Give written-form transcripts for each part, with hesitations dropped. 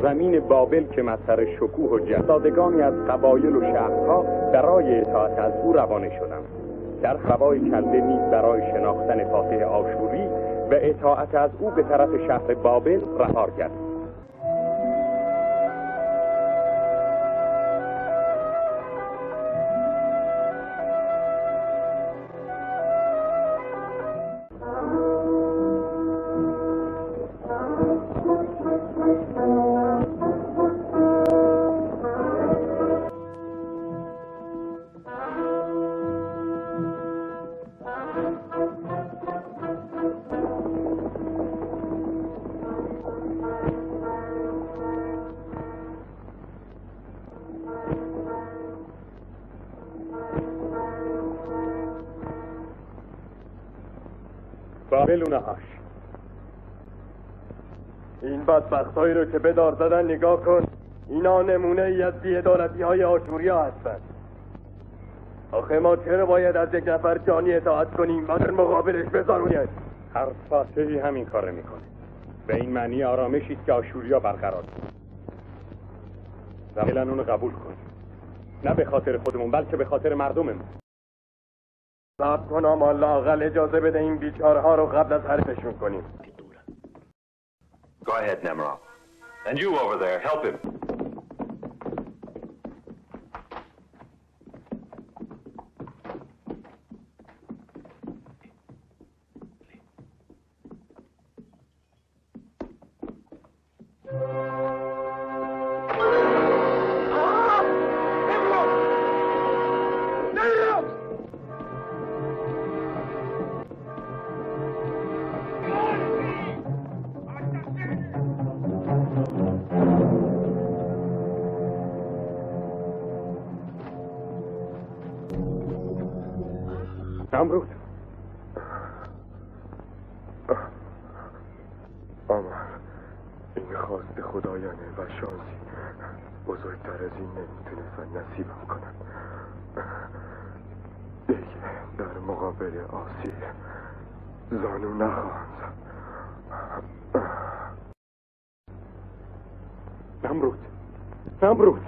زمین بابل که مظهر شکوه و جسادگانی از قبایل و شهرها برای اطاعت از او روانه شدند. در هوای کلده نیز برای شناختن فاتح آشوری و اطاعت از او به طرف شهر بابل رهار کرد. بابلونهاش، این بدبختایی رو که به دار زدن نگاه کن. اینا نمونه ای از بی‌عدالتی های آشوریا هستند. آخه ما چرا باید از یک نفر جانی اطاعت کنیم و در مقابلش بزارونید؟ هر فاتحی همین کار میکنه. به این معنی آرامشی است که آشوریا برقرار کنه. فعلا اونو قبول کن، نه به خاطر خودمون بلکه به خاطر مردممون. صبر کنم لااقل اجازه بده این بیچاره‌ها رو قبل از حرفشون کنیم. Go ahead, Nemrod. And you over there, help him. نمرود آمر، این خواست خدایانه و شانسی بزرگتر از این نمیتونستن نصیبم کنن. دیگه در مقابل آسیر زانو نخواهم زد. نمرود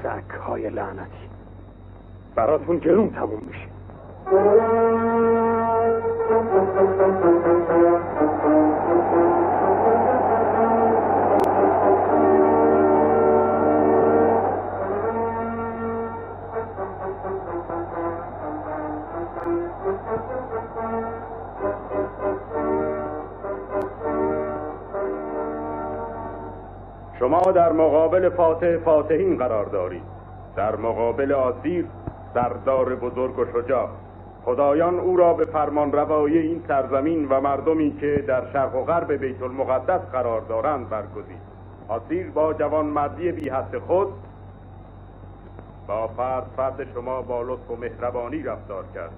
سگ‌های لعنتی، براتون گرون تموم میشه. شما در مقابل فاتح فاتحین قرار دارید، در مقابل آسیر سردار بزرگ و شجاع. خدایان او را به فرمان روایی این سرزمین و مردمی که در شرق و غرب بیت المقدس قرار دارند برگزید. آسیر با جوانمردی بی حد خود با فرد شما با لطف و مهربانی رفتار کرد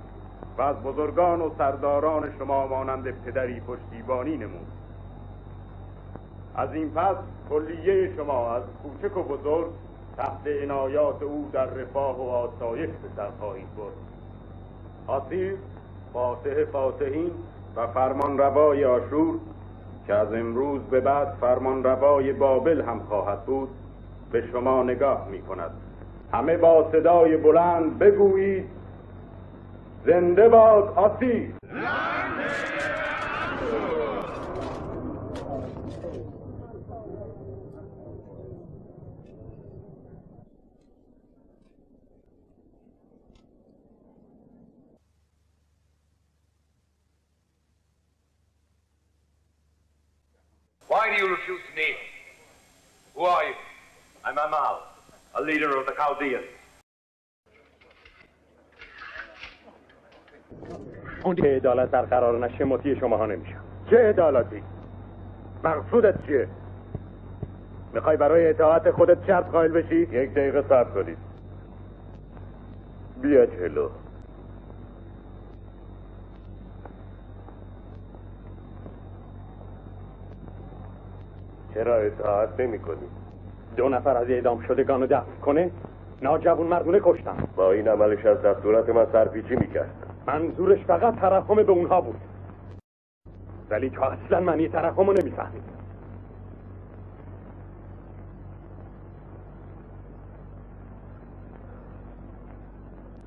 و از بزرگان و سرداران شما مانند پدری پشتیبانی نمود. از این پس کلیه شما از کوچک و بزرگ تحت عنایات او در رفاه و آسایش به سر خواهید برد. آسیر فاتح فاتحین و فرمانروای آشور که از امروز به بعد فرمانروای بابل هم خواهد بود به شما نگاه می کند. همه با صدای بلند بگویید زنده باد آسیر. Why do you refuse to kneel? Who are you? I'm Amal, a leader of the Chaldeans. اون که عدالت برقرار نشه مطیع شماها نمیشم. چه عدالتی؟ مقصودت چیه؟ میخوای برای اطاعت خودت شرط قائل بشی؟ یک دقیقه صبر کنید. بیا جلو. چرا اطاعت نمی کنی؟ 2 نفر از اعدام شدگان رو دفن کنه؟ ناجوان مردونه کشتم. با این عملش از دستورات من سرپیچی میکرد. منظورش فقط ترحم به اونها بود. ولی تو اصلا معنی ترحمو نمیفهمی.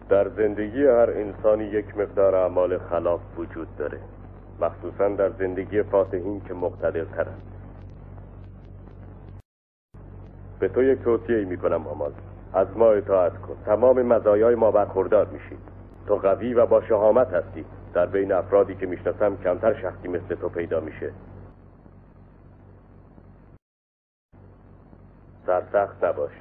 در زندگی هر انسانی یک مقدار اعمال خلاف وجود داره، مخصوصا در زندگی فاتحین که مقتدرترند. به تو یک توصیه‌ای میکنم آمال، از ما اطاعت کن، تمام مزایای ما برخوردار میشی. تو قوی و با شهامت هستی، در بین افرادی که میشناسم کمتر شخصی مثل تو پیدا میشه. سرسخت نباش.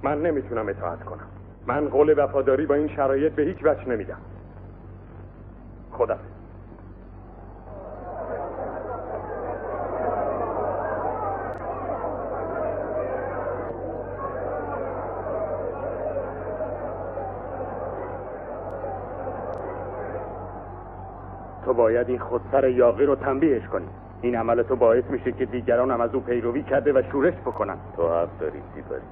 من نمیتونم اطاعت کنم. من قول وفاداری با این شرایط به هیچ وجه نمیدم. خداحافظ. تو باید این خودسر یاغی رو تنبیهش کنی. این عمل تو باعث میشه که دیگران هم از او پیروی کرده و شورش بکنن. تو حق داری سیپاری.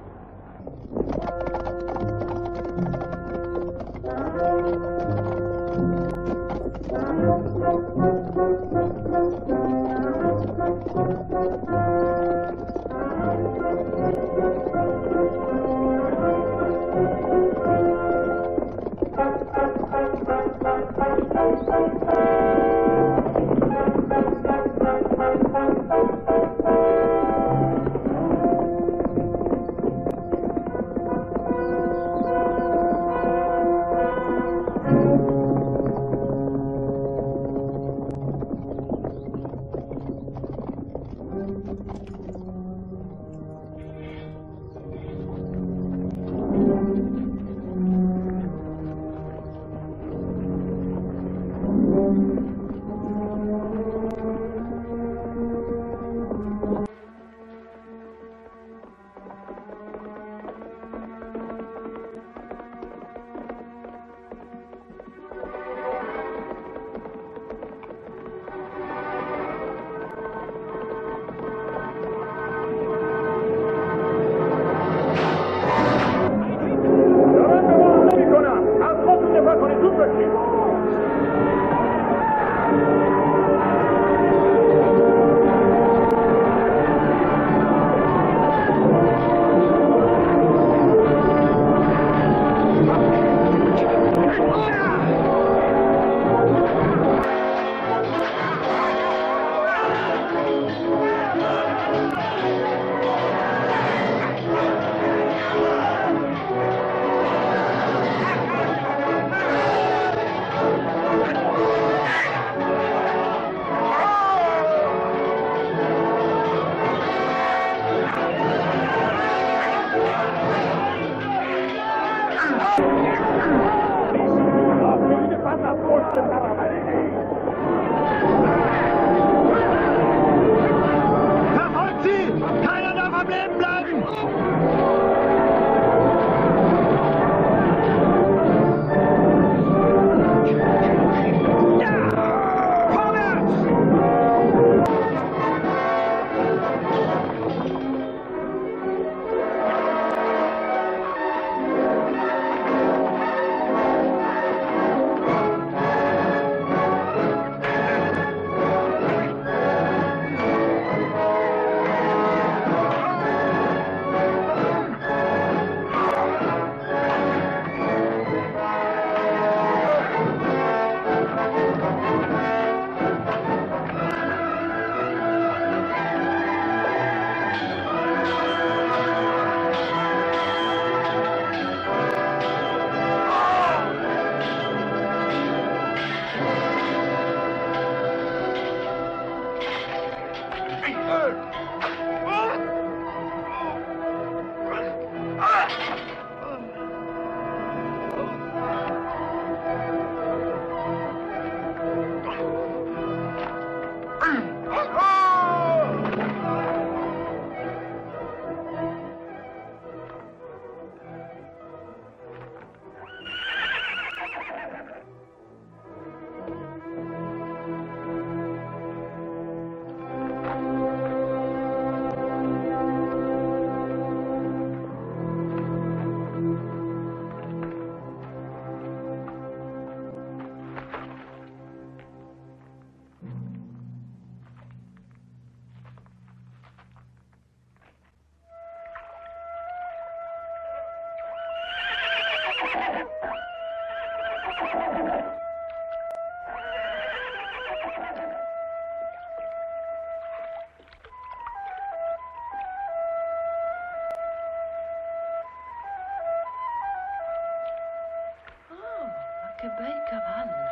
Che bel cavallo.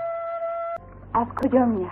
از کجا میای؟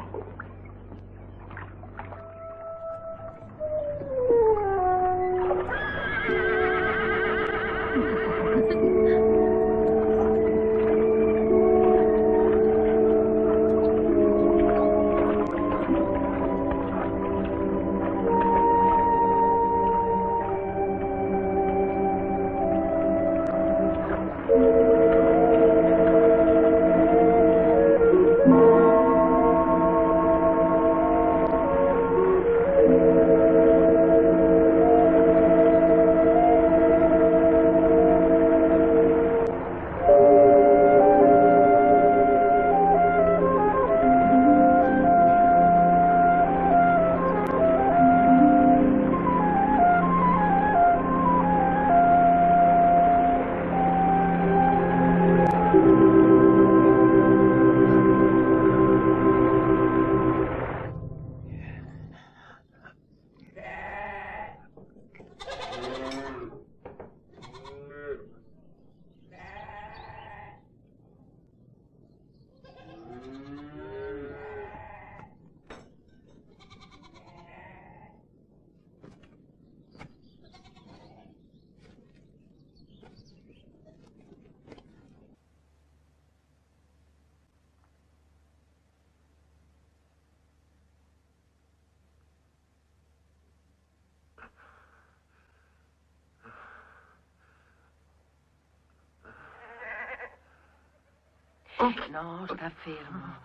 No, sta fermo.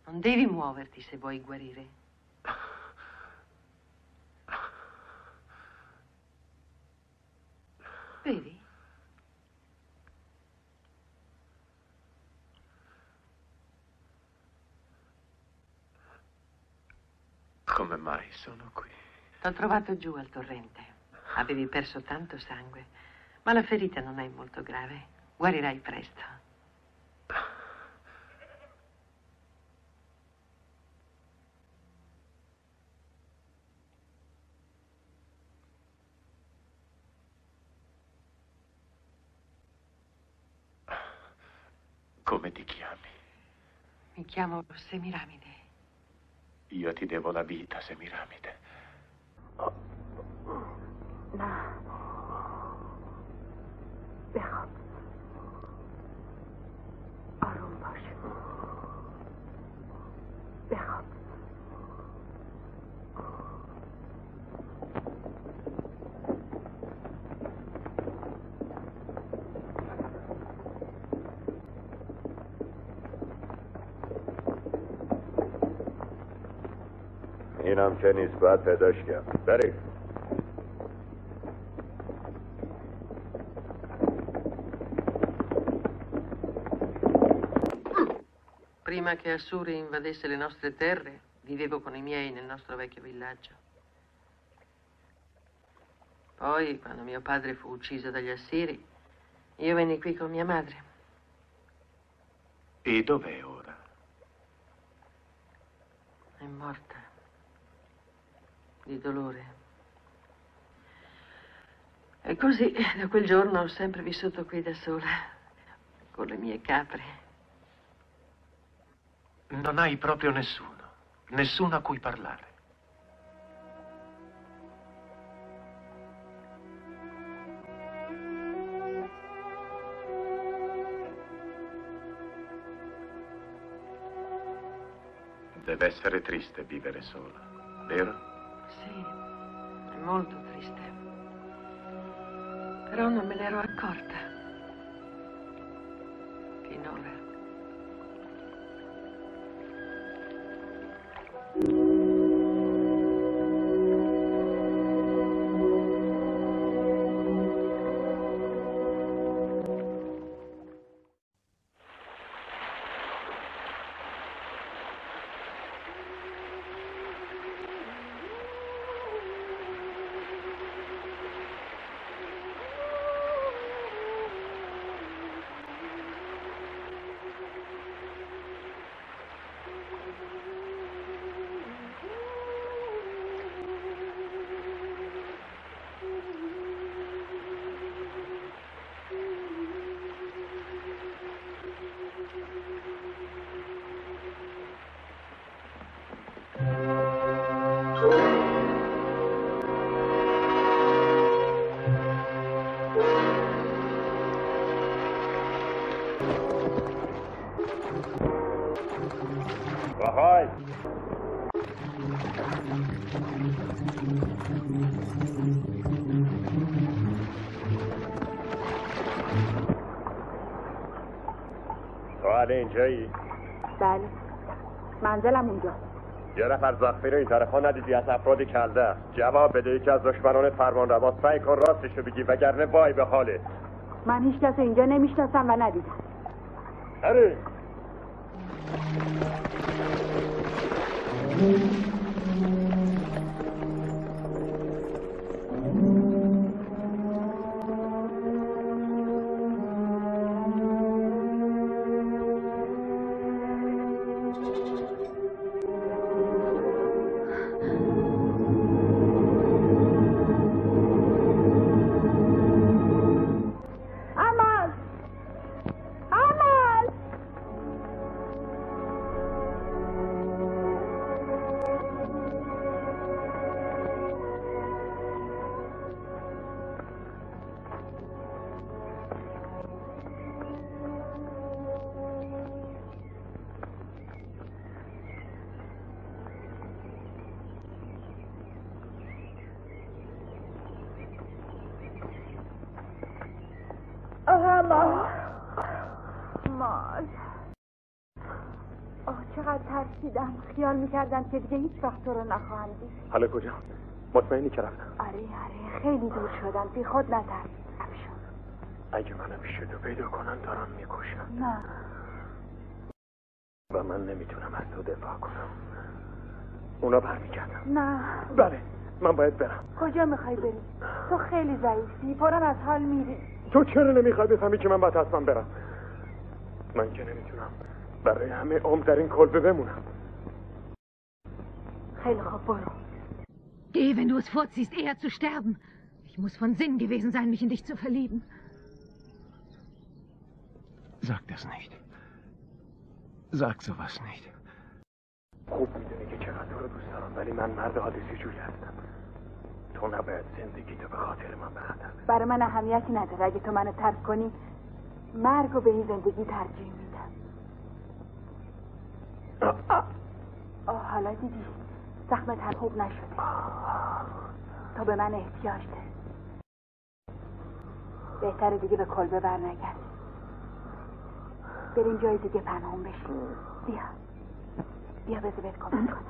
Non devi muoverti se vuoi guarire. Vedi? Come mai sono qui? T'ho trovato giù al torrente. Avevi perso tanto sangue, ma la ferita non è molto grave. Guarirai presto. Come ti chiami? Mi chiamo Semiramide. Io ti devo la vita, Semiramide. نه بخواب آروم باش بخواب اینم که نیست باید پیداش کرد. برید. Prima che Assuri invadesse le nostre terre, vivevo con i miei nel nostro vecchio villaggio. Poi, quando mio padre fu ucciso dagli Assiri, io venni qui con mia madre. E dov'è ora? È morta. Di dolore. E così, da quel giorno ho sempre vissuto qui da sola, con le mie capre. Non hai proprio nessuno a cui parlare. Deve essere triste vivere sola, vero? Sì, è molto triste. Però non me ne ero accorta. Finora. بخوای تو حالا اینجایی؟ بله منزلم اونجا. یه نفر زخمی رو این طرفا ندیدی؟ از افراد کلده. جواب بده، یکی از دشمنانت فرمان رواست. سعی کن راستشو بگی وگرنه وای به حاله. من هیچ کس اینجا نمیشناسم و ندیدم. هری چقدر ترسیدم. خیال میکردم که دیگه هیچ وقت تو رو نخواهم دید. حالا کجا؟ مطمئنی که رفتم؟ آره خیلی دور شدم. بی خود نترس. ابشون اگه منو پیشتو پیدا کنن دارم میکشم. نه و من نمیتونم از تو دفاع کنم. اونا برمیگردن. نه بله من باید برم. کجا میخوای بری؟ تو خیلی ضعیفی. فوراً از حال میری. تو چرا نمیخوای بفهمی که من باید حتما برم؟ من که نمیتونم برای همه عمر در این کلبه بمونم. خیلی خوب برو. Geh, wenn du es vorziehst, eher zu sterben. Ich muss von Sinn gewesen sein, mich in dich zu verlieben. Sag das nicht. Sag sowas nicht. خوب میدونی که چقدر تو رو دوست دارم، ولی من مرد حادثی جوری هستم. تو نباید زندگی تو به خاطر من به خطر بندازی. برای من اهمیتی نداره. اگه تو منو ترک کنی مرگ رو به این زندگی ترجیح میدم. حالا دیدی زخمت هم خوب نشده. تو به من احتیاج داری. بهتره دیگه به کلبه برنگردی. بریم جای دیگه پنهون بشیم. بیا بذار بهت کمک کنم.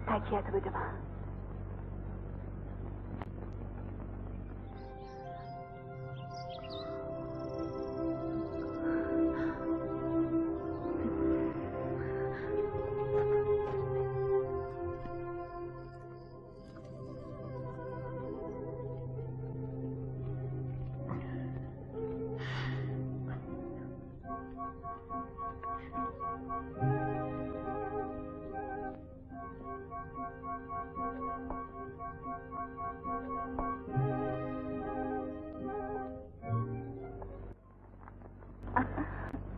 تکیه‌تو بده من.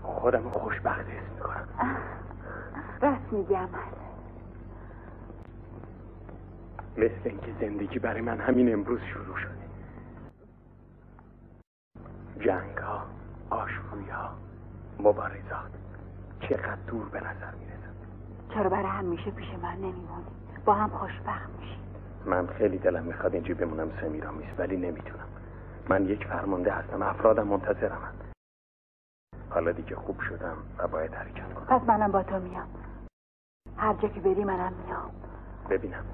خودم خوشبخت حس میکنم. راست میگی عمل. مثل اینکه زندگی برای من همین امروز شروع شده. جنگ ها، آشوبی ها، مبارزات چقدر دور به نظر میرسن. چرا برای همیشه پیش من نمیمونی؟ با هم خوشبخت میشیم. من خیلی دلم میخواد اینجا بمونم سمیرامیس، ولی نمیتونم. من یک فرمانده هستم، افرادم منتظرمن. حالا دیگه خوب شدم و باید حرکت کنم. پس منم با تو میام. هر جا که بری منم میام. ببینم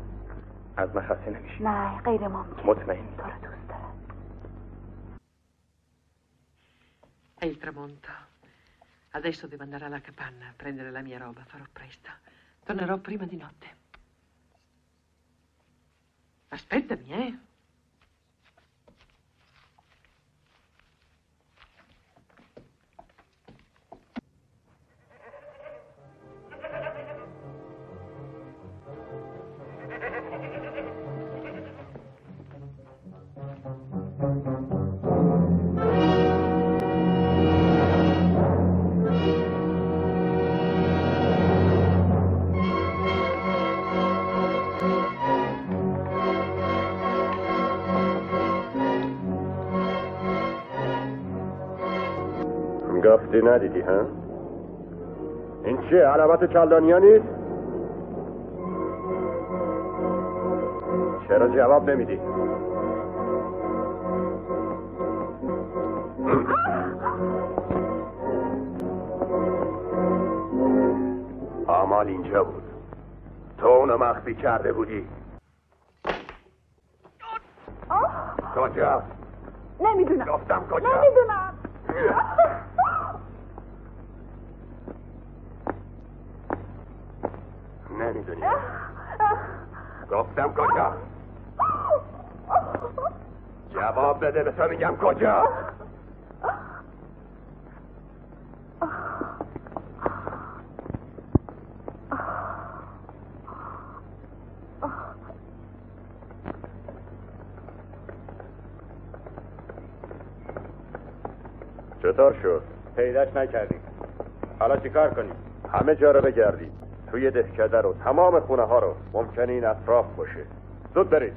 از من خسته نمیشی؟ نه غیر ممکن. مطمئنی؟ تو رو دوست دارم. È il tramonto. Adesso devo andare alla capanna a prendere la mia roba. Farò presto. Tornerò prima di notte. Aspettami, eh? گفتی ندیدی ها؟ این چیه؟ علامت کلدانیا نیست؟ چرا جواب نمیدی؟ آمال اینجا بود. تو اونو مخفی کرده بودی. کجا؟ نمیدونم. گفتم کجا؟ نمیدونم. نمیدونی. گفتم کجا؟ جواب بده، به تو میگم کجا؟ چطور شد؟ پیداش نکردیم. حالا چیکار کنیم؟ همه جا رو بگردید. توی دهکده رو، تمام خونه ها رو. ممکنه این اطراف باشه. زود برید.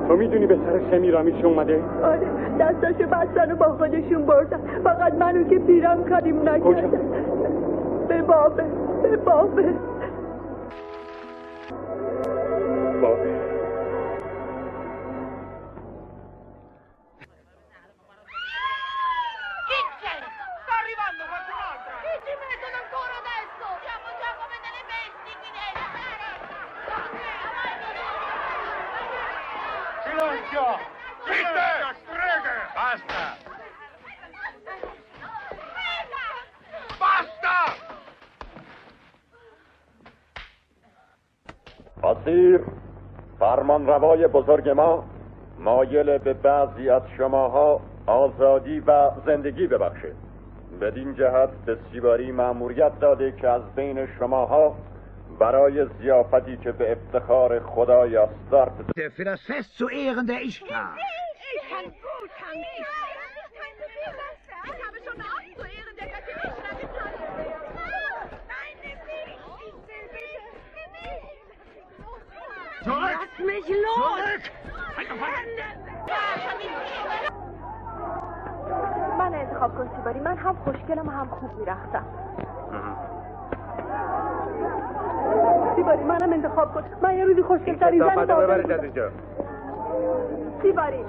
تو میدونی به سر سمیرامیش اومده؟ آره، دستاشو بستن و با خودشون بردن. فقط منو که پیرم کاریم نکردن. به بابه. اسیر، فرمانروای بزرگ ما مایل به بعضی از شماها آزادی و زندگی ببخشید. بدین جهت به سیباری مأموریت داده که از بین شماها برای ضیافتی که به افتخار خدای استارت für das Fest zu Ehren der Ischtar. Ich kann gut tanzen. Ich habe schon oft zu Ehren der Göttin Ischtar getanzt. Nein, nimm mich. Ich will bitte. Zurück! Lass mich los! Zurück! من انتخاب کن سیباری. من هم خوشگلم و هم خوب میرختم. سیباری منم انتخاب کن. من یه روزی خوشگل‌تری زن ببرید از اینجا. سیباری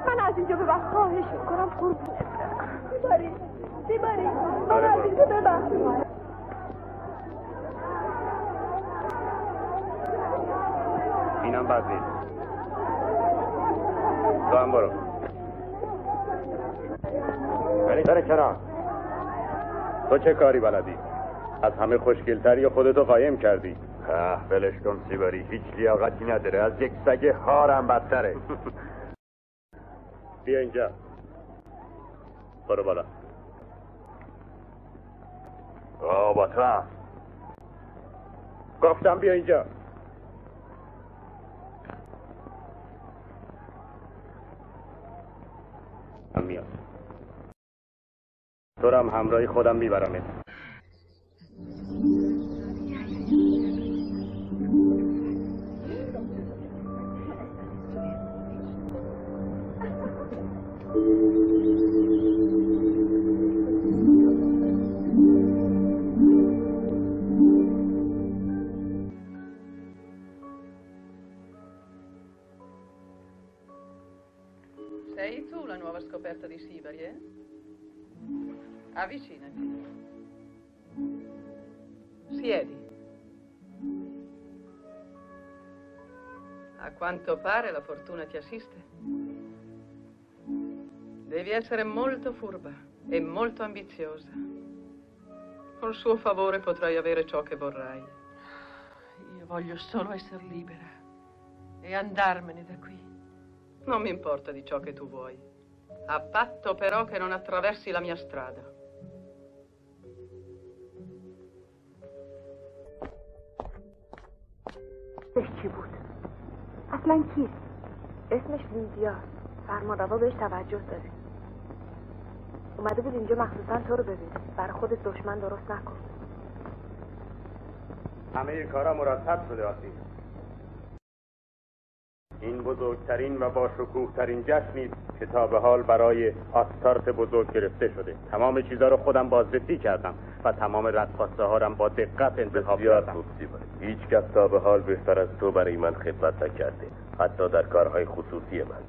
من از اینجا ببر. خواهش میکنم قربونت برم. سیباری من از اینجا ببر. اینم بد نیست. تو هم برو. برای کنار. تو چه کاری بلدی؟ از همه خوشگلتری و خودتو قایم کردی. ولش کن سیباری، هیچ لیاقتی نداره. از یک سگ هارم بدتره. بیا اینجا. برو بالا. با تو هم گفتم بیا اینجا. من میاد. تو هم همراهی خودم میبرمت. Sei tu la nuova scoperta di Sibari, eh? Avvicinati. Siedi. A quanto pare la fortuna ti assiste. Devi essere molto furba e molto ambiziosa. Col suo favore potrai avere ciò che vorrai. Io voglio solo essere libera e andarmene da qui. Non mi importa di ciò che tu vuoi. A patto però che non attraversi la mia strada. چی بود؟ اصلا کیست؟ اسمش لیدیاست. فرمانروا بهش توجه داره. اومده بود اینجا مخصوصا تو رو ببینه. برای خودت دشمن درست نکن. همه کارا مرتب شده آسیب. این بزرگترین و با شکوه‌ترین جشنی است که تا به حال برای آستارت بزرگ گرفته شده. تمام چیزا رو خودم بازرسی کردم و تمام رقاصه ها رو با دقت انتخاب کردم. هیچ کس تا به حال بهتر از تو برای من خدمت نکرده، حتی در کارهای خصوصی من.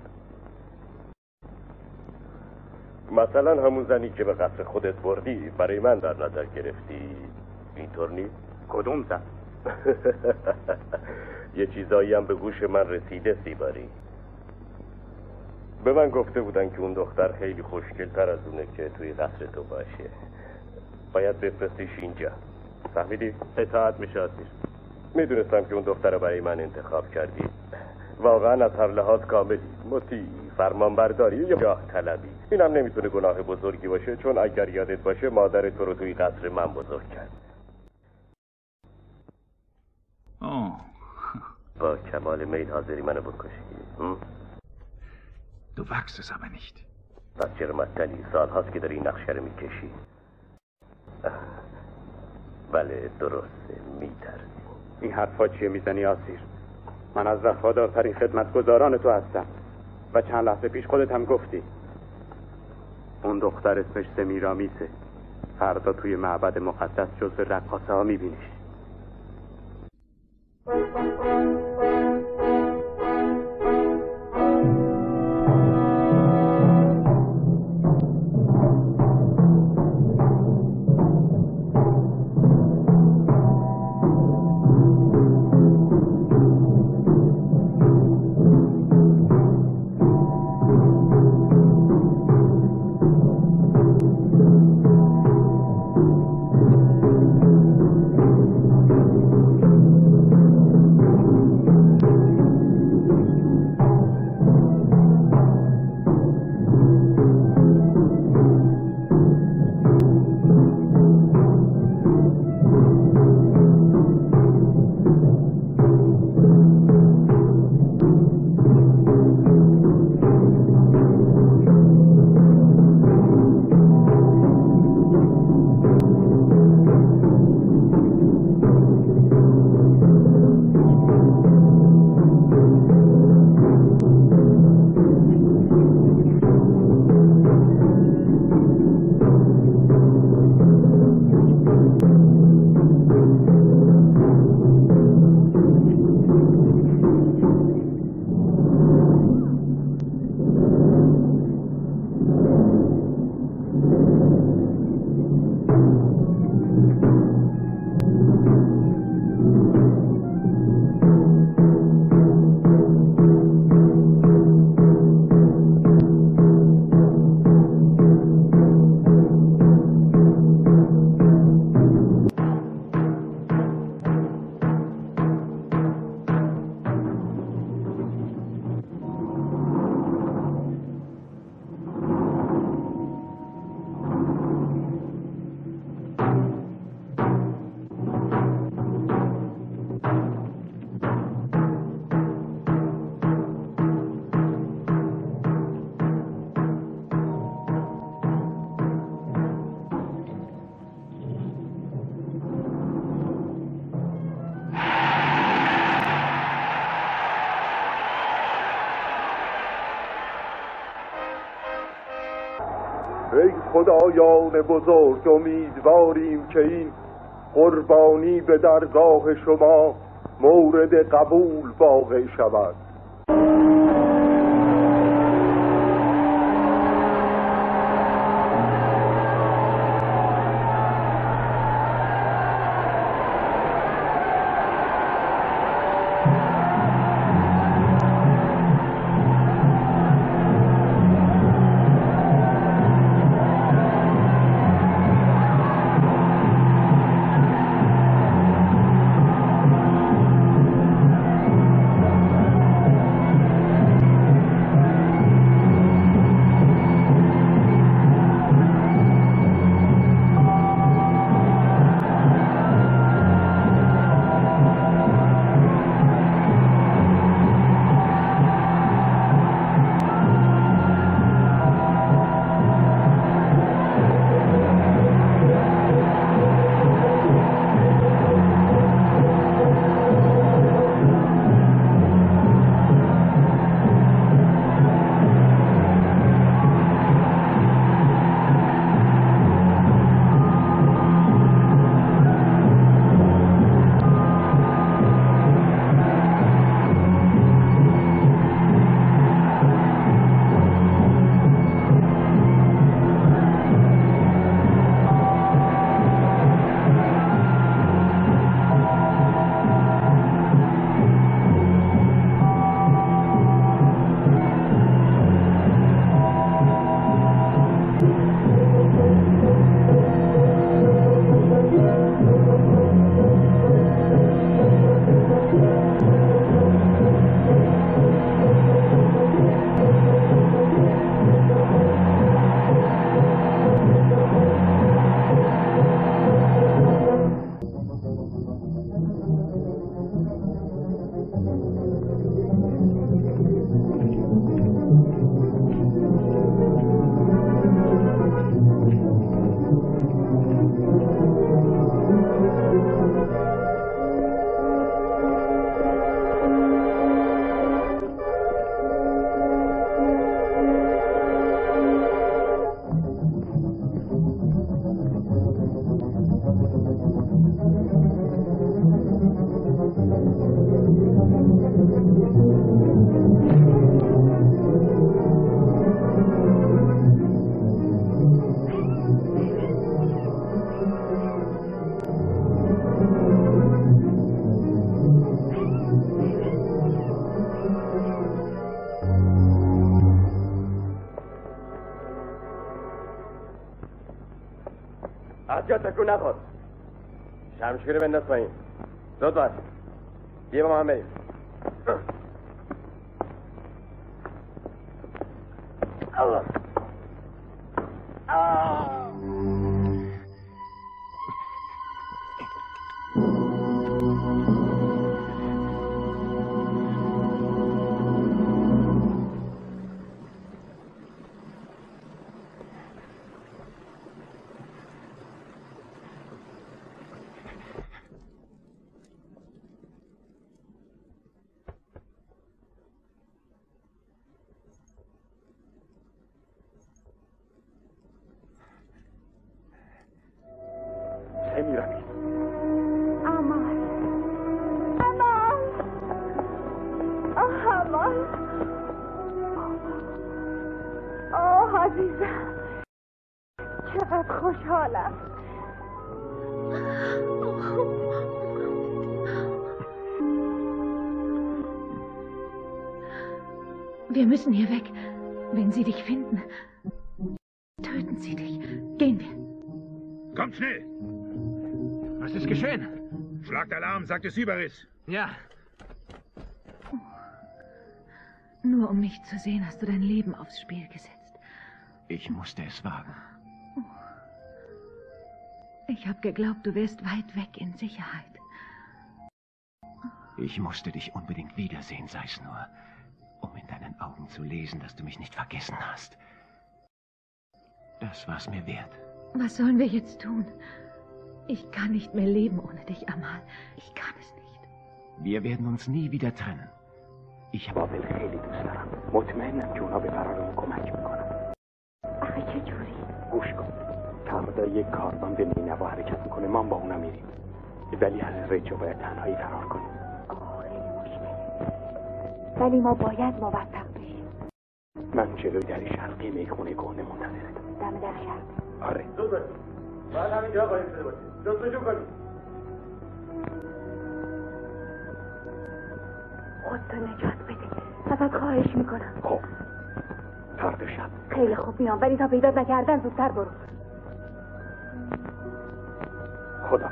مثلا همون زنی که به قصر خودت بردی برای من در نظر گرفتی، اینطور نیست؟ کدوم زن؟ یه چیزایی هم به گوش من رسیده سیباری. به من گفته بودن که اون دختر خیلی خوشگل‌تر از اونه که توی قصر تو باشه. باید بفرستیش اینجا. فهمیدی؟ اطاعت میشه آسیر. میدونستم که اون دختر رو برای من انتخاب کردی. واقعا از هر لحاظ کاملی، مطیع، فرمانبرداری یا جاه طلبی. اینم نمیتونه گناه بزرگی باشه، چون اگر یادت باشه مادر تو رو توی قصر من بزرگ کرد. با کمال میل حاضری منو بکشی. Du wagst es aber nicht. پس چرا مطلعی سالهاست که داری این نقشه رو میکشی؟ بله درسته، میترسی. این حرفا چیه میزنی آسیر؟ من از وفادارترین خدمتگزاران تو هستم و چند لحظه پیش خودت هم گفتی. اون دختر اسمش سمیرامیسه. فردا توی معبد مقدس جزو رقاصه ها میبینیش. خدایان بزرگ امیدواریم که این قربانی به درگاه شما مورد قبول واقع شود. از جا تکون نخور. شمشیر رو بنداز پایین. زود باش. بیا با من بریم. Wir müssen hier weg. Wenn sie dich finden, töten sie dich. Gehen wir. Kommt schnell! Was ist geschehen? Schlagt Alarm, sagt es Überriss. Ja. Nur um mich zu sehen, hast du dein Leben aufs Spiel gesetzt. Ich musste es wagen. Ich habe geglaubt, du wärst weit weg in Sicherheit. Ich musste dich unbedingt wiedersehen, sei es nur, um in deinen Augen zu lesen, dass du mich nicht vergessen hast. Das war's mir wert. Was sollen wir jetzt tun? Ich kann nicht mehr leben ohne dich, Amal. Ich kann es nicht. Wir werden uns nie wieder trennen. Ich habe بابل خیلی دوست دارم. مطمئنم که اونا به فرارمون کمک میکنن. آخه چجوری؟ گوش کن. فردا یک کاروان به نینوا حرکت میکنه، ما با اونا میریم. ولی از رجا باید تنهایی فرار کنیم. خیلی مشکله. ولی ما باید موفق بشیم. من جلوی در شرقی میخونه کهنه منتظرم. دم در شرقی؟ آره. زود باید. باید همینجا قایم شده باشیم. جستجو کنیم. خودتو نجات بده. ازت خواهش میکنم. خب. فردا شب. خیلی خوب میام، ولی تا پیدات نکردن زودتر برو. خدا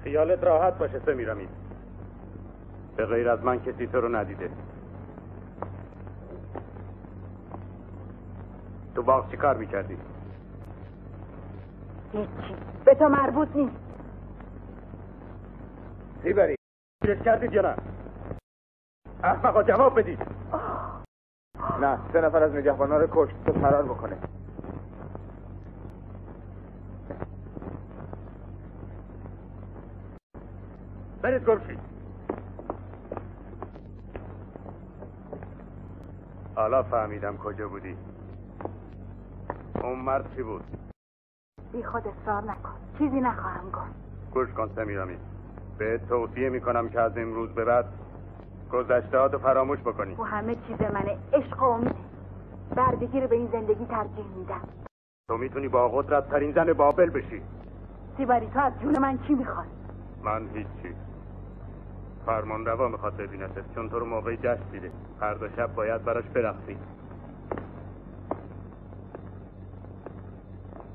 خیالت راحت باشه سمیرامین. به غیر از من کسی تو رو ندیده. تو باغ چی کار میکردی؟ هیچی. به تو مربوط نیست. سیبری گیرش کردید یا نه؟ احمقا جواب بدید. نه، 3 نفر از نگهبانا رو کشت تا فرار بکنه. برید گم شید. حالا فهمیدم کجا بودی. اون مرد چی بود؟ بی خود اصرار نکن، چیزی نخواهم گفت. گوش کن سمیرامین، بهت توصیه میکنم که از امروز به بعد گذشته‌هاتو فراموش بکنی. و همه چیز منه، عشق و امیده. بردگی رو به این زندگی ترجیح میدم. تو میتونی با قدرت ترین زن بابل بشی. سیبری تو از جون من چی میخواد؟ من هیچی. فرمان روا میخواد ببینتت، چون تو رو موقع جشن دیده. فردا شب باید براش برقصی.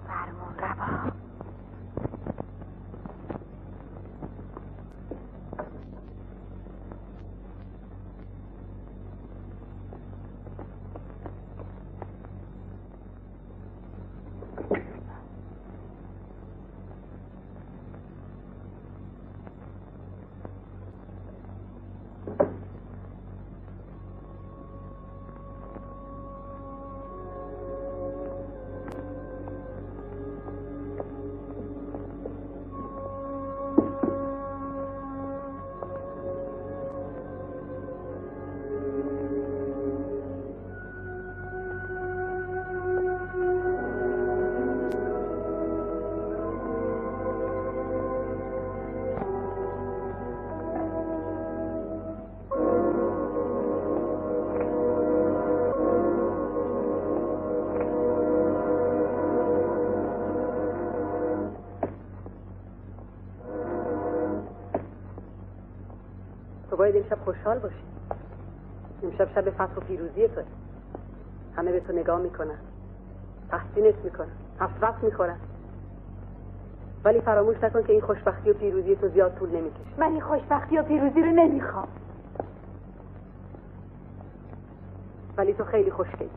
فرمان روا. تو باید امشب خوشحال باشی. امشب شب فتح و پیروزی توه. همه به تو نگاه میکنن، تحسینت میکنن، 7 وقت میخورن. ولی فراموش نکن که این خوشبختی و پیروزی تو زیاد طول نمیکشه. من این خوشبختی و پیروزی رو نمیخوام. ولی تو خیلی خوشگلی.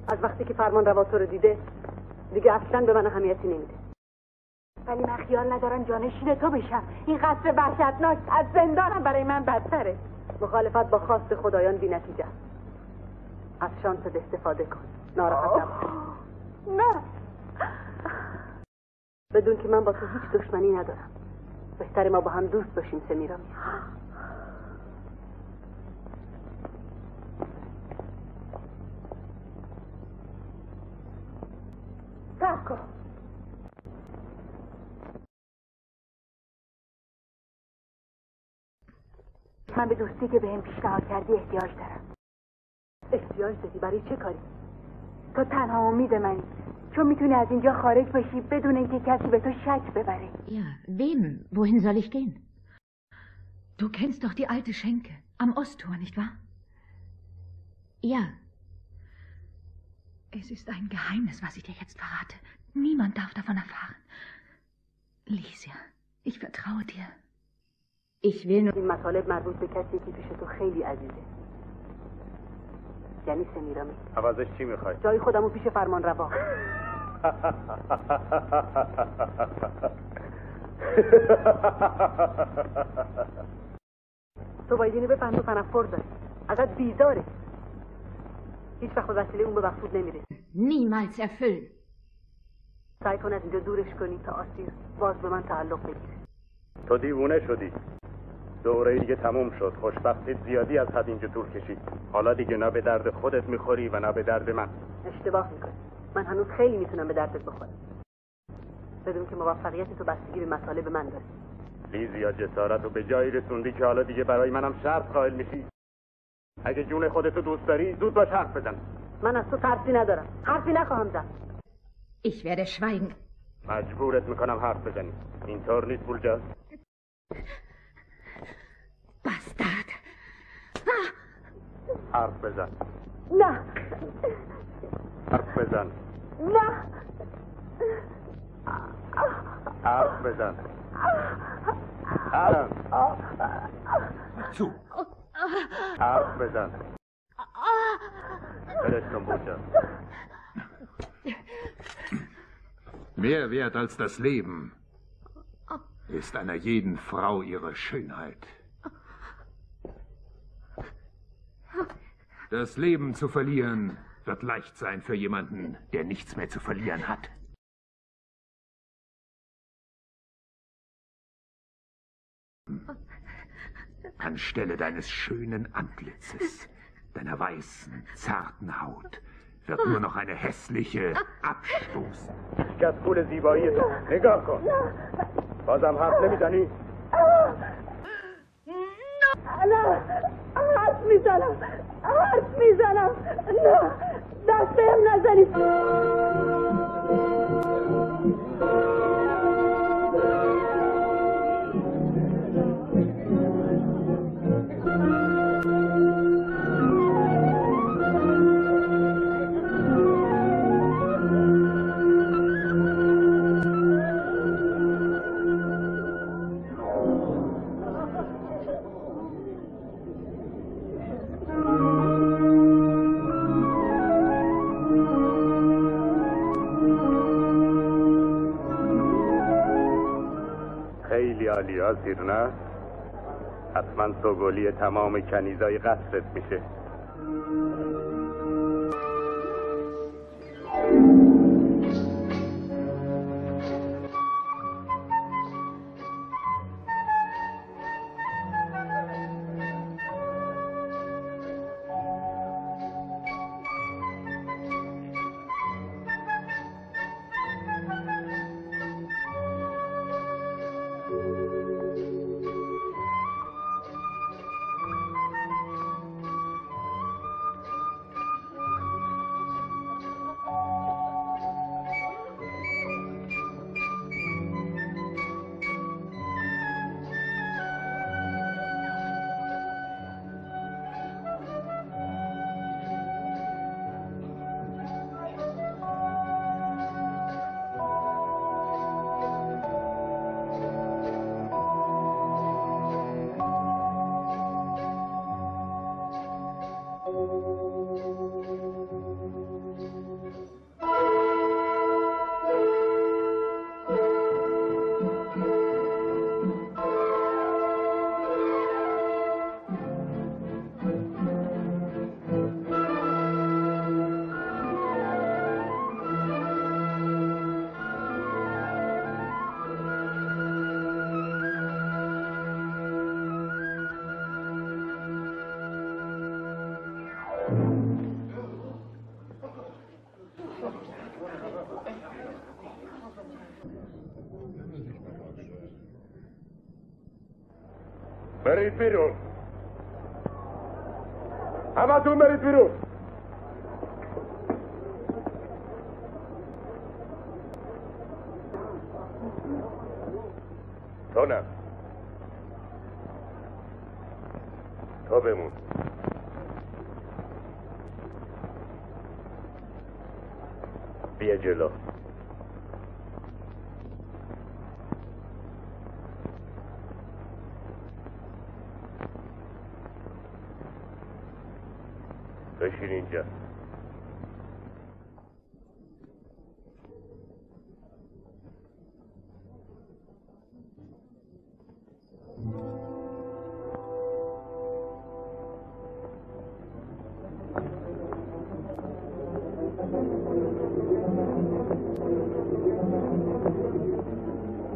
از وقتی که فرمان روا تو رو دیده دیگه اصلا به من اهمیتی نمیده. ولی من خیال ندارم جانشین تو بشم. این قصر وحشتناک از زندانم برای من بدتره. مخالفت با خواست خدایان بی نتیجه. از شانست استفاده کن. ناراحت نباش. نه. بدون که من با تو هیچ دشمنی ندارم. بهتره ما با هم دوست باشیم سمیرامین. صبر کن. من به دوستی که بهم پیشنهاد کردی احتیاج دارم. احتیاج داری؟ برای چه کاری؟ تو تنها امید منی، چون میتونی از اینجا خارج بشی بدون اینکه کسی به تو شک ببره. Ja, wem? Wohin soll ich gehen? Du kennst doch die alte Schenke am Osttor, nicht wahr? Ja. Es ist ein Geheimnis, was ich dir jetzt verrate. Niemand darf davon erfahren. Licia, ich vertraue dir. Ich will nur این مطالب مربوط به کسی که پیش تو خیلی عزیزه. یعنی سمیرامی. عوضش چی میخوای؟ جای خودمو پیش فرمان روا. تو باید اینو بفهم تو تنفر داری. ازت بیزاره. هیچ وقت وسیله اون به مقصود نمیره. Niemals erfüllen. سعی کن از اینجا دورش کنی تا آسیر باز به من تعلق بگیره. تو دیوونه شدی. دوره دیگه تموم شد. خوشبختیت زیادی از حد اینجا طول کشید. حالا دیگه نه به درد خودت میخوری و نه به درد من. اشتباه میکنی. من هنوز خیلی میتونم به دردت بخورم. بدون که موفقیت تو بستگی به مطالب من داره. لیزیا جسارت رو به جایی رسوندی که حالا دیگه برای منم شرط قائل میشی. اگه جون خودتو دوست داری زود باش حرف بزن. من از تو ترسی ندارم. حرفی نخواهم زد. Ich werde schweigen. مجبورت میکنم حرف بزنی. اینطور نیست پولجا. Bastard. حرف بزن. نه. حرف بزن. نه. حرف بزن. Zu. حرف بزن. برش کن پولجا. Mehr wert als das Leben ist einer jeden Frau ihre Schönheit. Das Leben zu verlieren wird leicht sein für jemanden, der nichts mehr zu verlieren hat. Anstelle deines schönen Antlitzes, deiner weißen, zarten Haut, wird nur noch eine hässliche abstoßen. کس پول زیبایی تو نگاه کن. بازم حرف نمیزنی؟ نه. حرف میزنم. نه. دست بهم نزنید. آسیر نه؟ حتما سوگلی تمام کنیزای قصرت میشه. برید بیرون. همتون برید بیرون. تو نه. تو بمون. بیا جلو. بشین اینجا.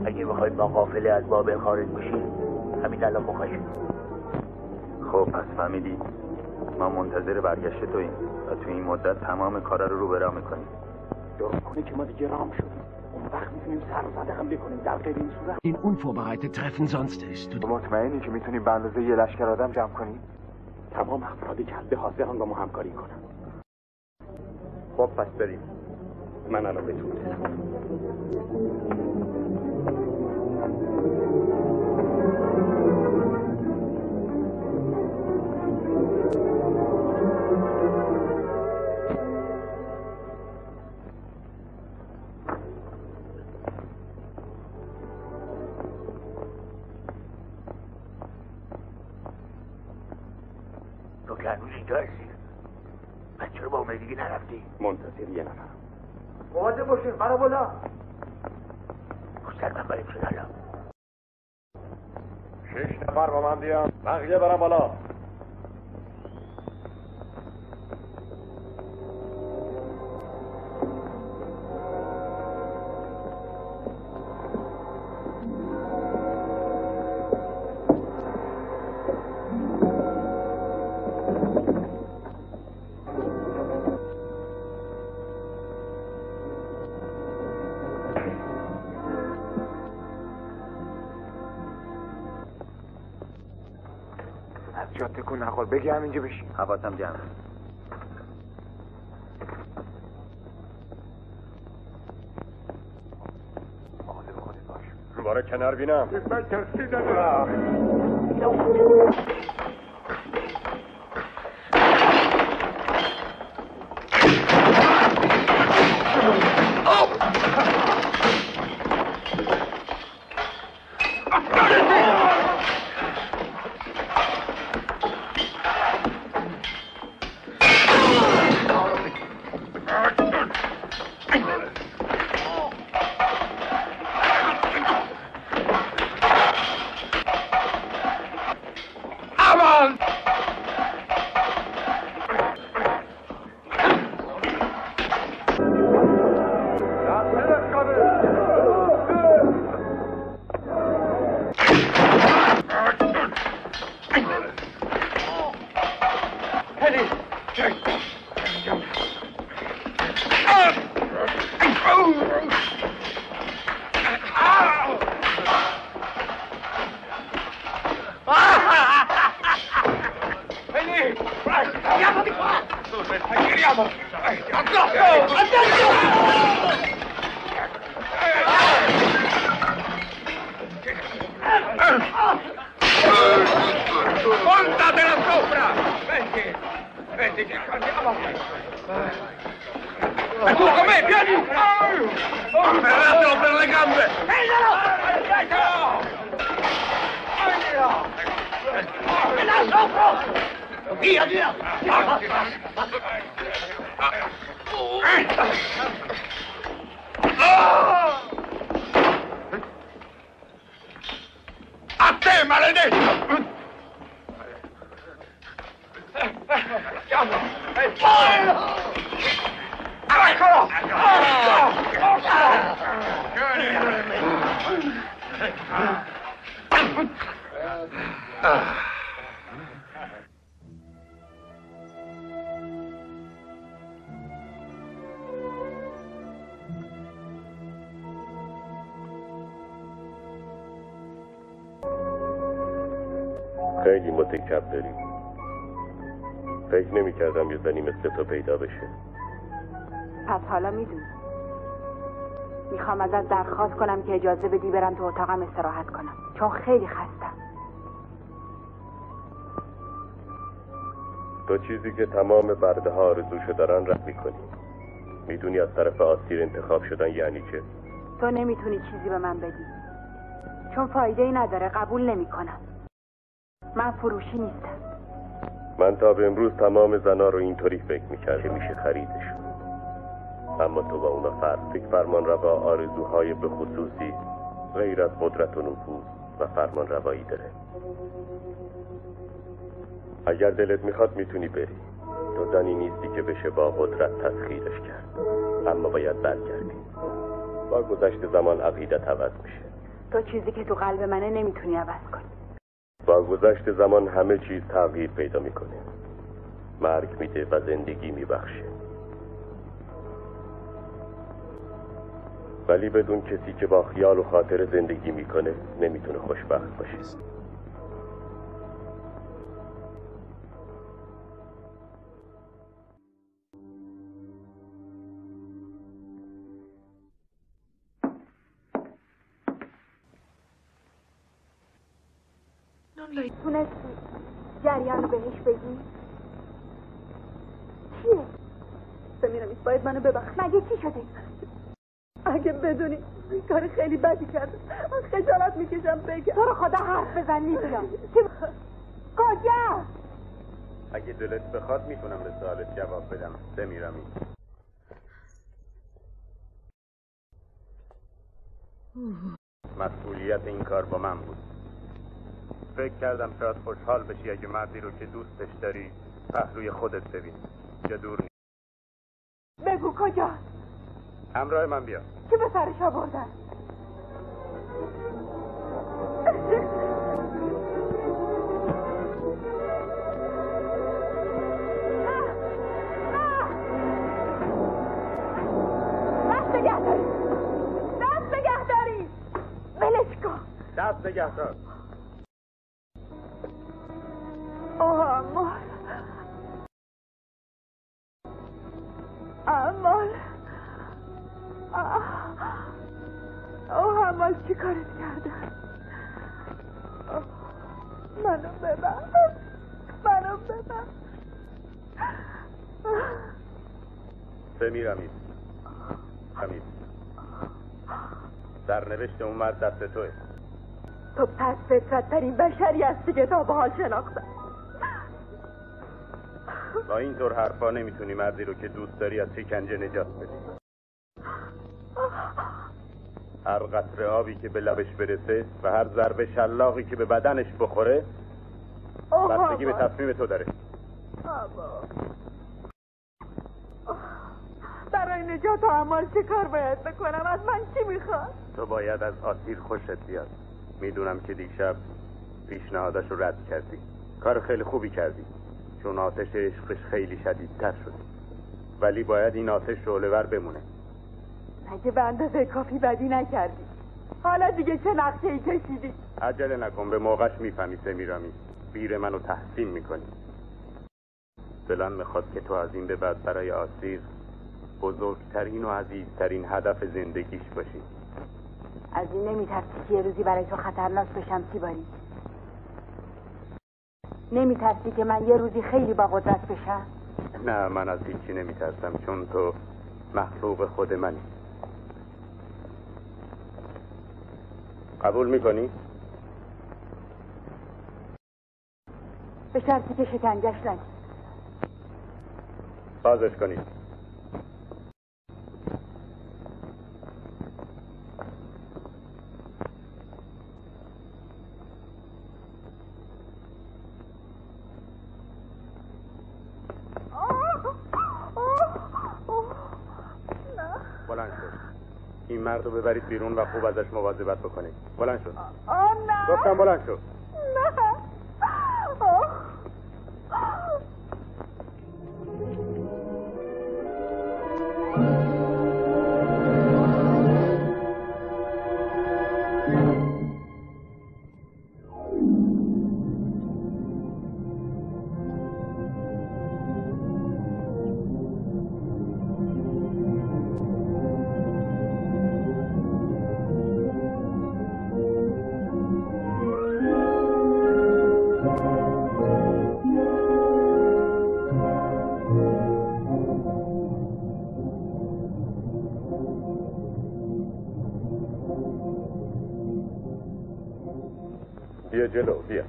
اگه بخواید با قافله از بابل خارج بشید همین الان مخشید. خب پس فهمیدی ما منتظر برگشت توییم و تو این مدت تمام کارا رو به راه میکنیم. درست کنی که ما دیگه رام شدیم. اون وقت میتونیم سرزده حمله کنیم. در غیر این صورت این unvorbereitet treffen sonst ist. تو مطمئنی که میتونیم به اندازه یه لشکر آدم جمع کنیم؟ تمام افراد کلبه حاضران با ما همکاری کنن. خب پس بریم. من الان بهتون میرسم. تو که هنوز اینجا هستی؟ من چرا با اون دیگه نرفتی؟ منتظر یه نفر. مواظب باشین برا بالا. سر من بریم شد الان. 6 نفر با من بیان، بقیه برم بالا. جا تکون نخور، بگی همینجا بشین. حواسم جمع. مواظب خودت باش. باره کنار بینم. من ترسیدم. Montatela sopra! Vedi che andiamo! Tu con me, vieni! Afferratelo per le gambe! Prendilo! Prendilo sopra! Via, via! A te, maledetto! Eccolo! خیلی متکبر داریم. فکر نمی کردم یه زنی مثل تو پیدا بشه. پس حالا میدونی. میخوام ازت درخواست کنم که اجازه بدی برم تو اتاقم استراحت کنم، چون خیلی خستم. تو چیزی که تمام برده ها آرزوشو دارن رد میکنی. میدونی از طرف آسیر انتخاب شدن یعنی چه؟ تو نمیتونی چیزی به من بدی، چون فایده ای نداره. قبول نمیکنم. من فروشی نیستم. من تا به امروز تمام زنا رو اینطوری فکر میکرد که میشه خریدشون، اما تو با اونا فرق. یک فرمان روا آرزوهای به خصوصی غیر از قدرت و نفوذ و فرمان روایی داره. اگر دلت میخواد میتونی بری. تو زنی نیستی که بشه با قدرت تسخیرش کرد، اما باید برگردی. با گذشت زمان عقیدت عوض میشه. تو چیزی که تو قلب منه نمیتونی عوض کنی. با گذشت زمان همه چیز تغییر پیدا میکنه. مرگ میده و زندگی میبخشه. ولی بدون کسی که با خیال و خاطر زندگی میکنه نمیتونه خوشبخت باشه. تونستی جریان رو بهش بگی؟ چیه؟ سمیرامیس باید منو ببخش. مگه چی شده؟ اگه بدونی کار خیلی بدی کردم، خجالت میکشم بگم. تو رو خدا حرف بزن لیدیا. کجا؟ اگه دلت بخواد میتونم به سوالت جواب بدم سمیرامیس. مسئولیت این کار با من بود. فکر کردم شاید خوشحال بشی اگه مردی رو که دوستش داری پهلوی خودت ببینی. چه دور نیست. بگو کجا؟ همراه من بیا. چه به سرش آوردن؟ دست نگه داری. دست نگه داری. ولش کن. دست نگه دار. امال چی کارت کردن؟ منو ببر. سمیرامیس سرنوشت اون مرد دست توه. تو پس فطرت ترین بشری هستی که تا به حال شناختم. با اینطور حرفا نمیتونی مردی رو که دوست داری از شکنجه نجات بدی. هر قطره آبی که به لبش برسه و هر ضربه شلاقی که به بدنش بخوره بستگی به تصمیم تو داره. برای نجات امال چه کار باید بکنم؟ از من چی میخواد؟ تو باید از آسیر خوشت بیاد. میدونم که دیشب پیشنهادش رو رد کردی. کار خیلی خوبی کردی، چون آتش عشقش خیلی شدیدتر شد. ولی باید این آتش شعله‌ور بمونه. مگه به اندازه کافی بدی نکردی؟ حالا دیگه چه نقشه‌ای کشیدی؟ عجله نکن، به موقعش میفهمی سمیرامیس. بیر منو تحسین میکنی. دلم میخواد که تو از این به بعد برای آسیر بزرگترین و عزیزترین هدف زندگیش باشی. از این نمیترسی که یه روزی برای تو خطرناک بشم سیباری؟ نمیترسی که من یه روزی خیلی با قدرت بشم؟ نه، من از هیچی نمیترسم، چون تو مخلوق خود منی. قبول میکنی؟ به شرطی که شکنجهش ندی. بازش کنید. بلند شد. این مرد رو ببرید بیرون و خوب ازش مواظبت بکنید. بلند شد. نه. گفتم بلند شد. نه. بیا جلو، بیا.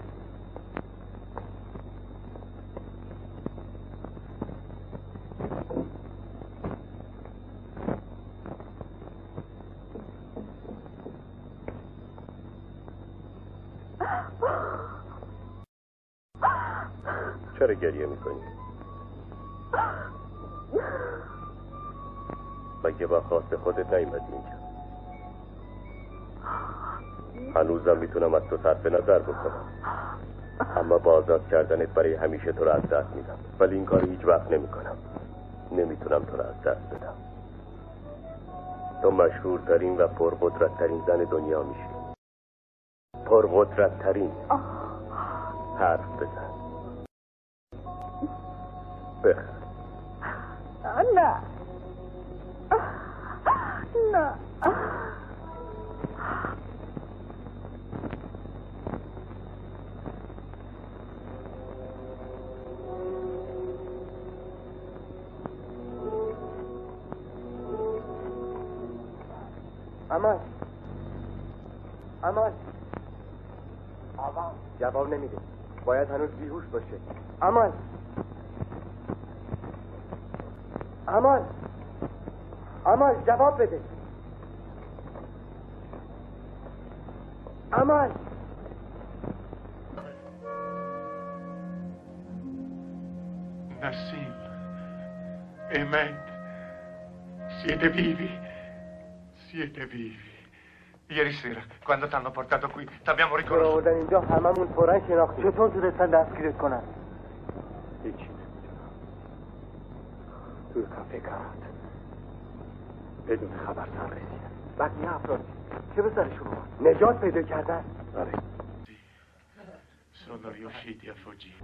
چرا گریه میکنی؟ مگه با خواست خودت نیومدی اینجا؟ هنوزم میتونم از تو صرف نظر بکنم، اما با آزاد کردنت برای همیشه تو رو از دست میدم. ولی این کار هیچ وقت نمیکنم. نمیتونم تو رو از دست بدم. تو مشهورترین و پرقدرتترین زن دنیا میشی. پرقدرتترین. حرف بزن. بخند. نه نه امال جواب نمیده. باید هنوز بیهوش باشه. امال جواب بده. امال Nassim, Ahmed, siete vivi? Siete vivi. Ieri sera, quando t'hanno portato qui, t'abbiamo riconosciuto. آوردن اینجا هممون فوراً شناختیم. چطور تونستن دستگیرت کنن؟ هیچی نمیدونم. توی کافه کارات بدون خبر سر رسیدن. بقیه افراد چه به سرشون اومد؟ نجات پیدا کردن. آره. Sono riusciti a fuggire.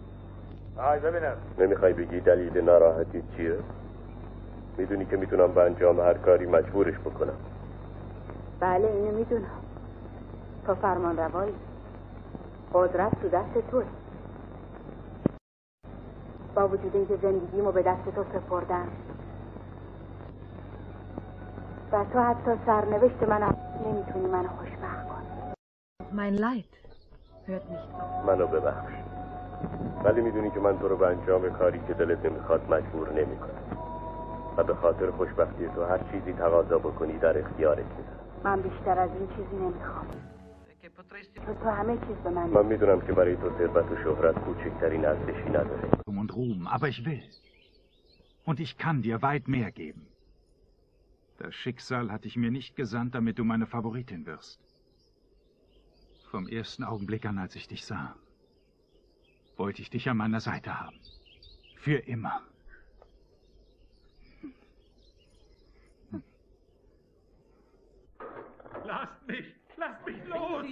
ببینم. نمیخوای بگی دلیل ناراحتی چیه؟ میدونی که میتونم به انجام هر کاری مجبورش بکنم. بله اینو میدونم. تو فرمان روایی. قدرت تو دست توه. با وجود اینکه زندگیمو به دست تو سپردم و تو حتی سرنوشت منو نمیتونی منو خوشبخت کنی. Mein Leid hört nicht auf. منو ببخش. ولی میدونی که من تو رو به انجام کاری که دلت نمیخواد مجبور نمیکنم. و به خاطر خوشبختی تو هر چیزی تقاضا بکنی در اختیارت میذارم. من بیشتر از این چیزی نمیخوام. تو همه چیز به من من میدونم که برای تو ثروت و شهرت کوچکترین ارزشی نداره. Und Ruhm, aber ich will. Und ich kann dir weit mehr geben. Das Schicksal hat dich mir nicht gesandt, damit du meine Favoritin wirst. Vom ersten Augenblick an, als ich dich sah, wollte ich dich an meiner Seite haben. Für immer. Lasst mich los!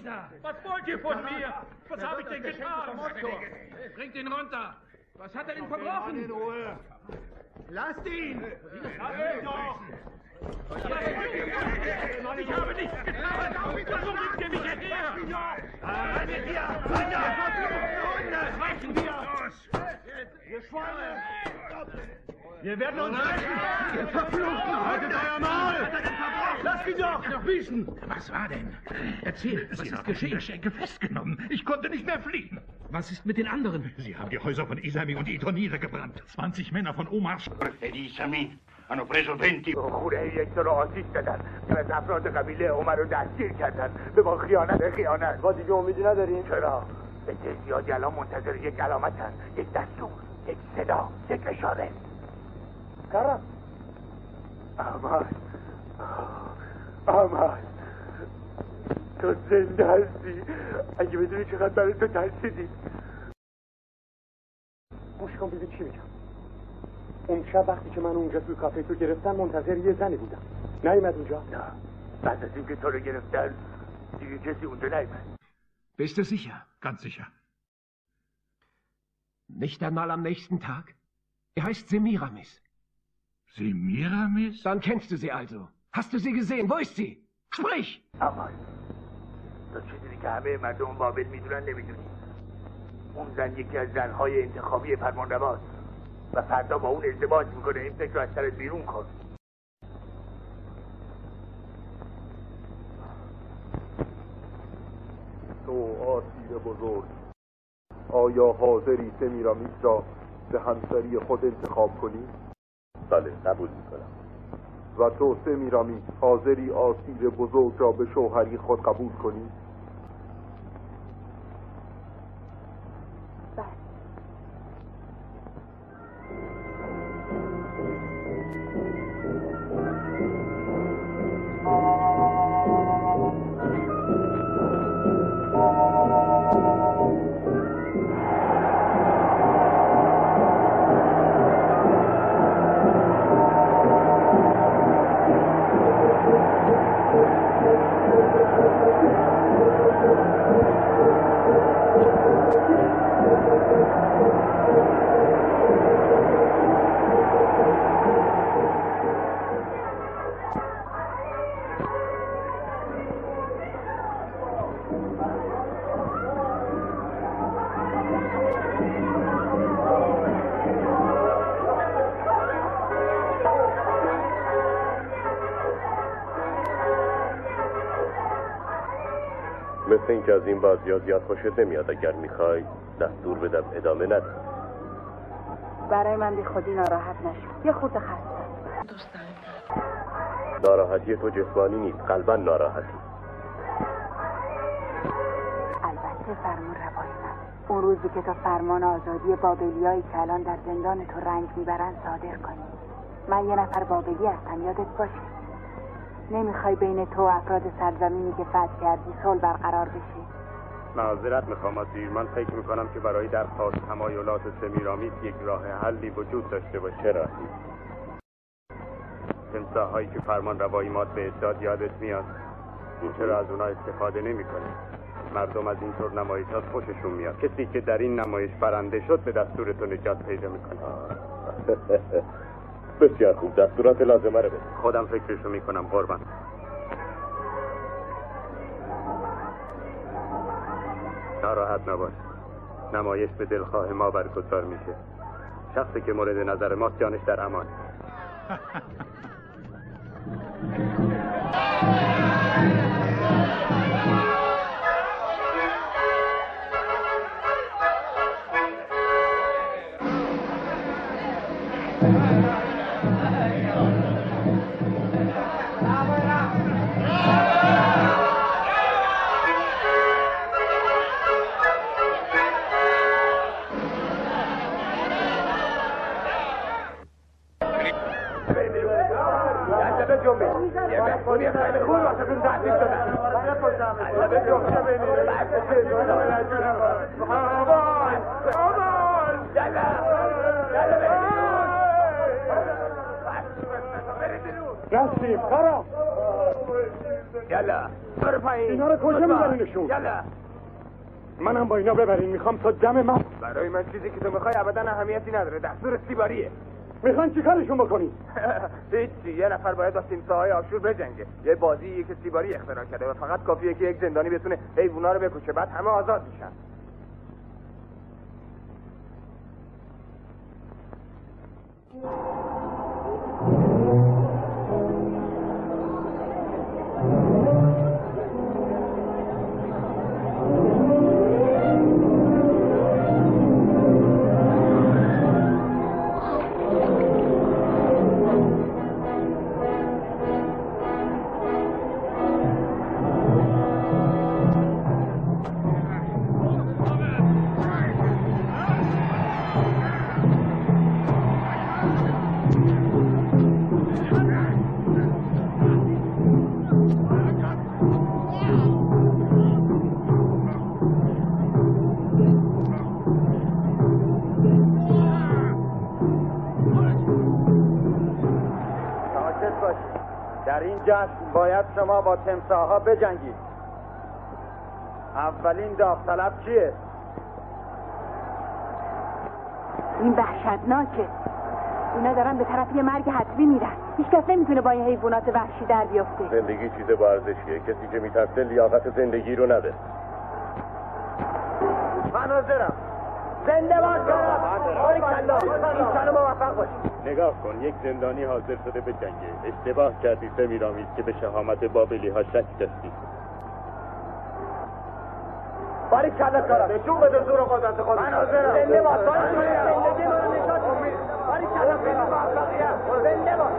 Was wollt ihr von mir? Was habe ich denn getan? Bringt ihn runter! Was hat er denn verbrochen? Lasst ihn! Lasst ihn doch! Ich habe nichts getan! Warum bringt ihr mich hierher? Rein mit dir! Reichen wir! Ihr Schweine! Wir werden uns rächen! Ihr Verfluchten! Haltet euer Maul! Lasst ihn doch! Wieschen! Was war denn? Erzähl, was ist geschehen? Ich Schenke festgenommen. Ich konnte nicht mehr fliehen. Was ist mit den anderen? Sie haben die Häuser von Isami und Ito niedergebrannt. 20 Männer von Omar. Isami hanno preso 20. خوره یک رو آتیش دادن. از افراد قبیله عمر رو دستگیر کردن. به ما خیانت. ما دیگه امیدی نداریم. چرا؟ به زیادی الان منتظر یک علامتن. یک دستور. یک صدا. یک اشاره. کارم. آمد تو زنده هستی. اگه بدونی چقدر برای تو ترسیدی. گوش کن ببین چی میگم. اون شب وقتی که من اونجا توی کافه تو گرفتن منتظر یه زنی بودم. نیومد اونجا؟ نه. بعد از اینکه تو رو گرفتن دیگه کسی اونجا نیومد. Bist du sicher? Ganz sicher. Nicht einmal am nächsten Tag? Er heißt Semiramis. Semiramis? Dann kennst du sie also. Hast du sie gesehen? Wo ist sie? Sprich! اما تو چیزی که همه مردم بابل میدونن نمیدونی. اون زن یکی از زنهای انتخابی فرمانرواست و فردا با اون ازدواج میکنه. این فکر رو از سرت بیرون کن. تو آسیر بزرگ، آیا حاضری سمیرامیس را به همسری خود انتخاب کنی؟ بله قبول میکنم. و تو سمیرامیس حاضری آسیر بزرگ را به شوهری خود قبول کنی؟ مثل اینکه از این بازی ها زیاد خوشت نمیاد. اگر میخوای دستور بدم ادامه ندی. برای من بی خودی ناراحت نشو. یه خورده خستم. ناراحتی تو جسمانی نیست، قلبا ناراحتی. البته فرمان روایی من اون روزی که تو فرمان آزادی بابلیایی که الان در زندان تو رنج میبرن صادر کنی. من یه نفر بابلی هستم، یادت باشه. نمیخوای بین تو و افراد سرزمینی که فتح کردی صلح برقرار بشه؟ معذرت میخوام آسیر، من فکر میکنم که برای درخواست تمایلات سمیرامیس یک راه حلی وجود داشته باشه. چه راهی؟ تمساح‌هایی که فرمان روایی مات به اداد یادت میاد؟ چرا از اونا استفاده نمی‌کنی؟ مردم از اینطور نمایشات خوششون میاد. کسی که در این نمایش برنده شد به دستور تو نجات پیدا میکنه. بسیار خوب، دستورات لازمه رو بده. خودم فکرشو میکنم قربان. ناراحت نباش، نمایش به دلخواه ما برگزار میشه. شخصی که مورد نظر ماست جانش در امان. رسیم خراب. یلا برو پایین. اینا رو کجا میبرینشون؟ یلا منم با اینا ببرین. میخوام تا دم من. برای من چیزی که تو میخوای ابدا اهمیتی نداره. دستور سیباریه. میخوان چیکارشون بکنی؟ هیچی. یه نفر باید با تیمساهای آشور بجنگه. یه بازیه که سیباری اختراع کرده و فقط کافیه که یک زندانی بتونه حیوونا رو بکشه، بعد همه آزاد میشن. در این جشن باید شما با تمساح‌ها بجنگید. اولین داوطلب کیه؟ این وحشتناکه. اینا دارن به طرف یه مرگ حتمی میرن. هیچ کس نمیتونه با این حیوانات وحشی در بیفته. زندگی چیز با ارزشیه. کسی که میترسه لیاقت زندگی رو نده. من حاضرم. زنده باد کنم. ان موفق باشی. نگاه کن، یک زندانی حاضر شده به جنگه. اشتباه کردی سمیرامیس که به شهامت بابلی ها شک داشتی. باری کلا کارم. نشون بده زور و قدرت خودت. من حاضرم. زنده باد. زندگی منو نشون بده. باری کلا کارم. موفقیت. زنده باد.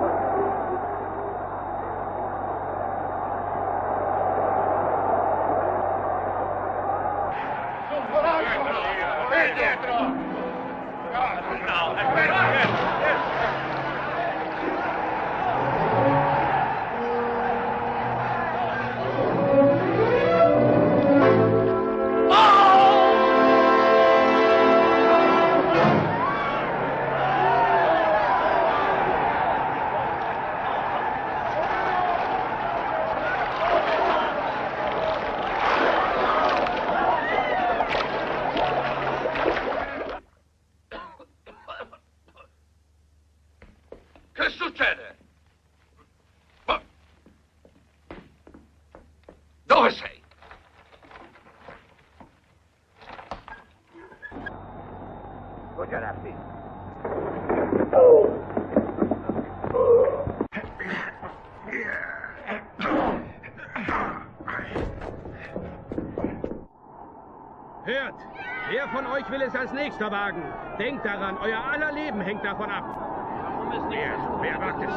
von euch will es als nächster wagen? Denkt daran, euer aller Leben hängt davon ab. Warum ist nicht wer wagt es?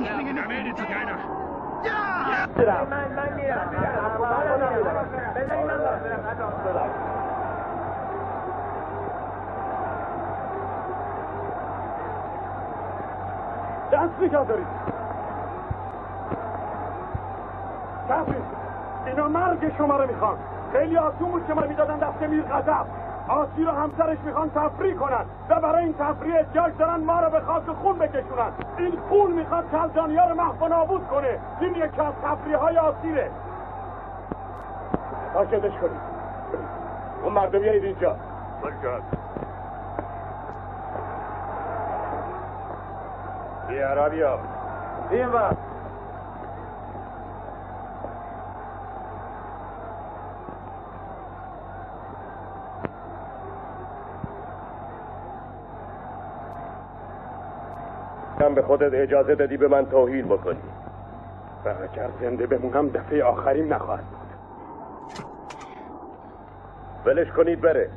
Ich bin da meldet sich einer. Ja! دست نگه دارید کفی اینا مرگ شما رو میخوان خیلی آسون بود که من میدادن دست میر غضب آسیر و همسرش میخوان تفریح کنن و برای این تفریح احتیاج دارن ما رو به خاک خون بکشونن این خون میخواد کلدانیا رو محو و نابود کنه این یکی از تفریح های آسیره تاکدش کنید اون مردم بیایید اینجا بی عربی ها این وقت به خودت اجازه دادی به من توهین بکنی و اگر زنده بمونم دفعه آخرین نخواهد بود ولش کنید بره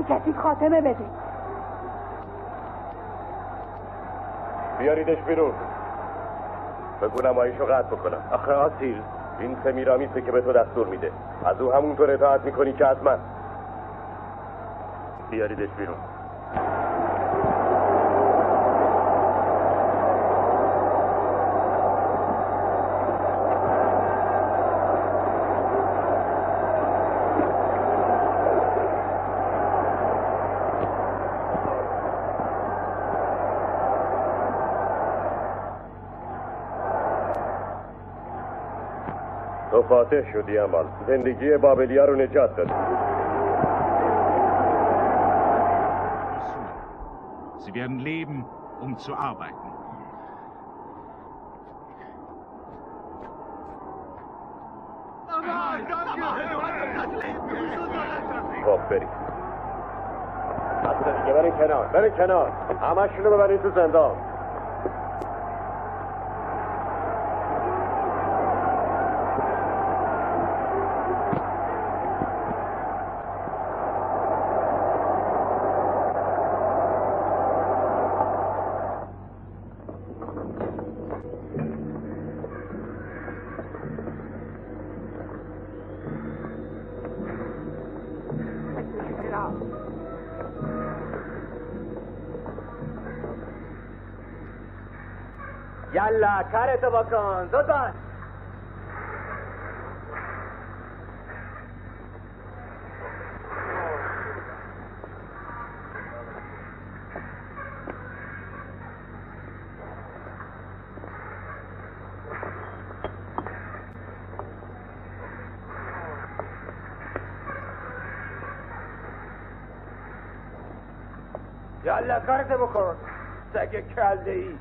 کسی خاتمه بده بیاریدش بیرون بگو نمایشو قطع بکنم آخه آسیر این سمیرامیسه که به تو دستور میده از او همونطور اطاعت میکنی که از من بیاریدش بیرون تو فاتح شدی عمل زندگی بابلیا رو نجات دادی Sie werden leben, um zu arbeiten. خب برید اصلا دیگه برین کنار همه‌شونو ببرید تو زندان یلا کارتو بکن زودان یلا کارتو بکن سگ کلده ای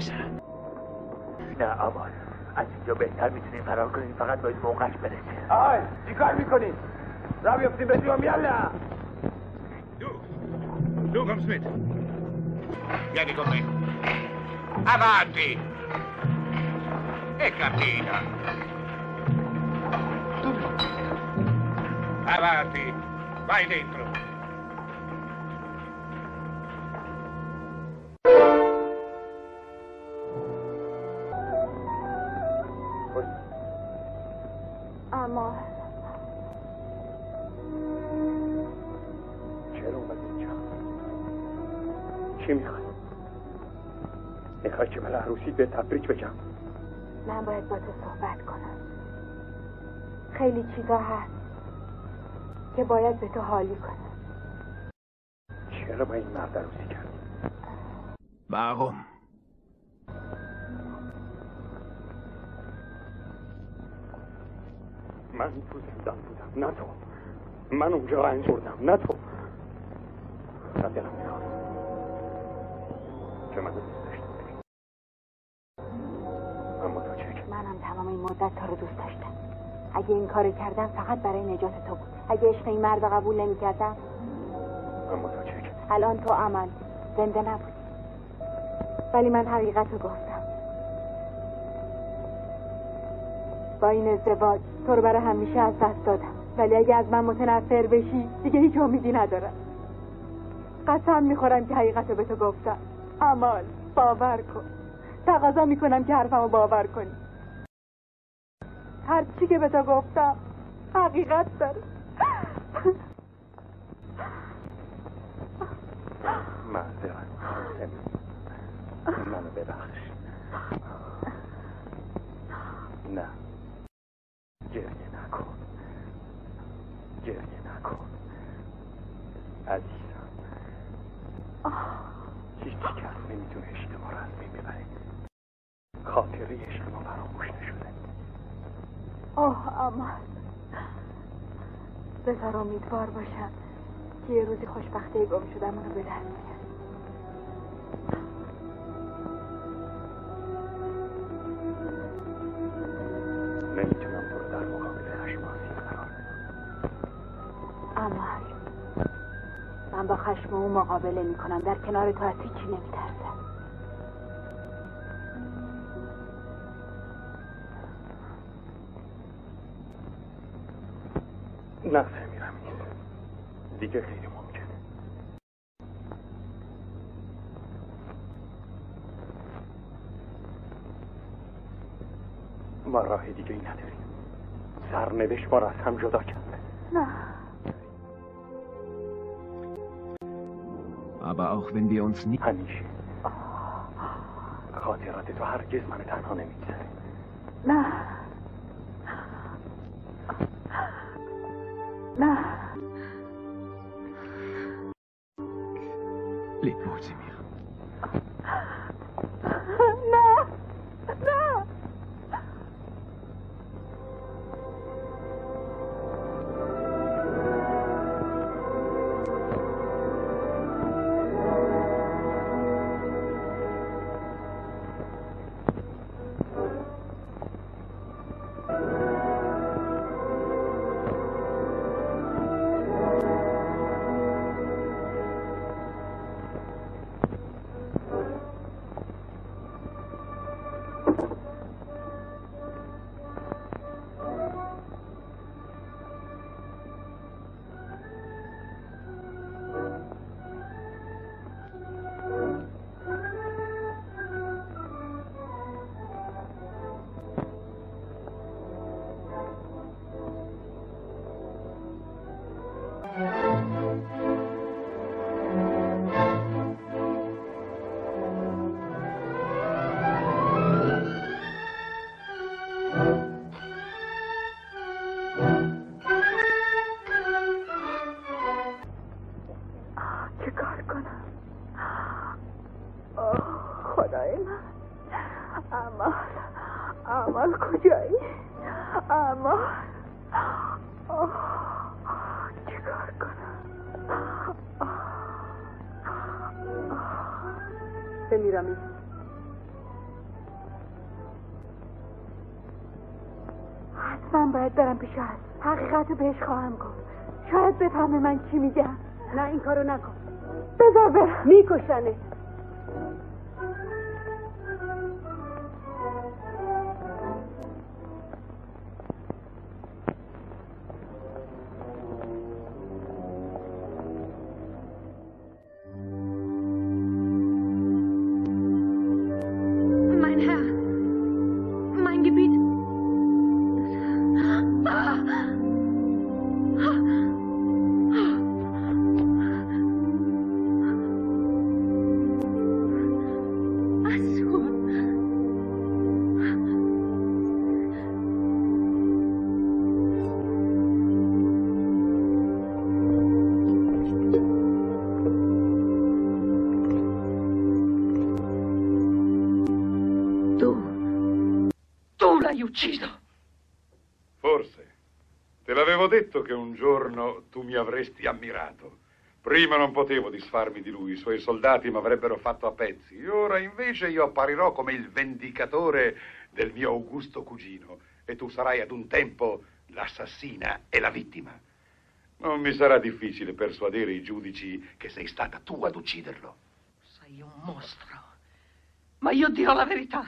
casa. نه آمال، از اینجا بهتر میتونیم فرار کنیم، فقط باید موقعش برسه. آی چی کار میکنی؟ را بیفتیم به جوام یلا. Du kommst mit. Vieni con me. Avanti. E cammina. Avanti. Vai dentro. اما چرا اومدی اینجا؟ چی میخوای؟ میخوای که من عروسی به تبریک بگم؟ من باید با تو صحبت کنم. خیلی چیزا هست که باید به تو حالی کنم. چرا با این مرد عروسی کردی؟ Warum? من تو زندان بودم، نه تو. من اونجا رنج بردم، نه تو. و دلم میخواد که من دوست داشتم بگی. اما تو چه؟ منم تمام این مدت تو رو دوست داشتم. اگه این کار کردم فقط برای نجات تو بود. اگه عشق این مرد قبول نمی کردم. اما تو چه؟ الان تو عمل زنده نبودی، ولی من حقیقت رو گفتم. با این ازدواج تو رو برای همیشه از دست دادم، ولی اگه از من متنفر بشی دیگه هیچ امیدی ندارم. قسم میخورم که حقیقت رو به تو گفتم. عمل باور کن. تقاضا میکنم که حرفمو باور کنی. هر چی که به تو گفتم حقیقت داره. معذرت منو ببخش. نه گریه نکن، گریه نکن عزیزم. هیچ کس نمیتونه عشق ما رو از بین ببره. خاطره عشق ما فراموش نشده. اما بذار امیدوار باشم که یه روزی خوشبختی گم شدم اونو به دست بیارم. نمیتونم تو رو در مقابل خشم‌آسیب قرار بدم. عمل من با خشم اون مقابله میکنم. در کنار تو از هیچی نمیترسم. نه سمیرم نیست دیگه، غیر ممکنه. ما راه دیگه ای نداریم. سرنوشت ما را از هم جدا کرده. نه. Aber auch wenn wir uns nie... همیشه خاطرات تو هرگز من تنها نمیگذاره. نه نه. Leb wohl, Semir. نه نه. امال کجایی؟ امال چیکار کنم؟ سمیرامیز من باید برم پیش حقیقت رو بهش خواهم گفت. شاید بفهمه من چی میگم. نه این کارو نکن. بذار برم. میکشنه. Ucciso. Forse. Te l'avevo detto che un giorno tu mi avresti ammirato. Prima non potevo disfarmi di lui, i suoi soldati mi avrebbero fatto a pezzi. Ora invece io apparirò come il vendicatore del mio augusto cugino e tu sarai ad un tempo l'assassina e la vittima. Non mi sarà difficile persuadere i giudici che sei stata tu ad ucciderlo. Sei un mostro. Ma io dirò la verità.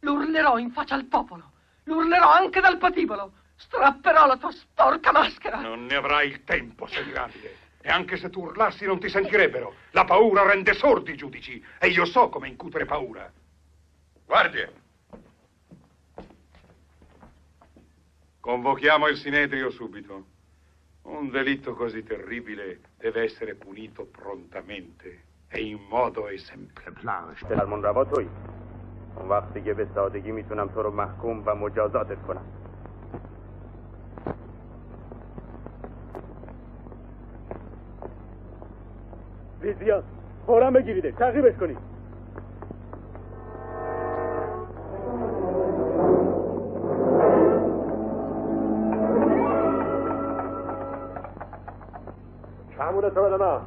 L'urlerò in faccia al popolo. L'urlerò anche dal patibolo. Strapperò la tua sporca maschera. Non ne avrai il tempo, Semirabile. E anche se tu urlassi non ti sentirebbero. La paura rende sordi i giudici. E io so come incutere paura. Guardie. Convochiamo il Sinedrio subito. Un delitto così terribile deve essere punito prontamente e in modo esemplare. فرمانروا تویی. اون وقت دیگه به سادگی میتونم تو رو محکوم و مجازاتت کنم. ویزیا فوراً بگیریدش، تعقیبش کنید. همونه تو بده من.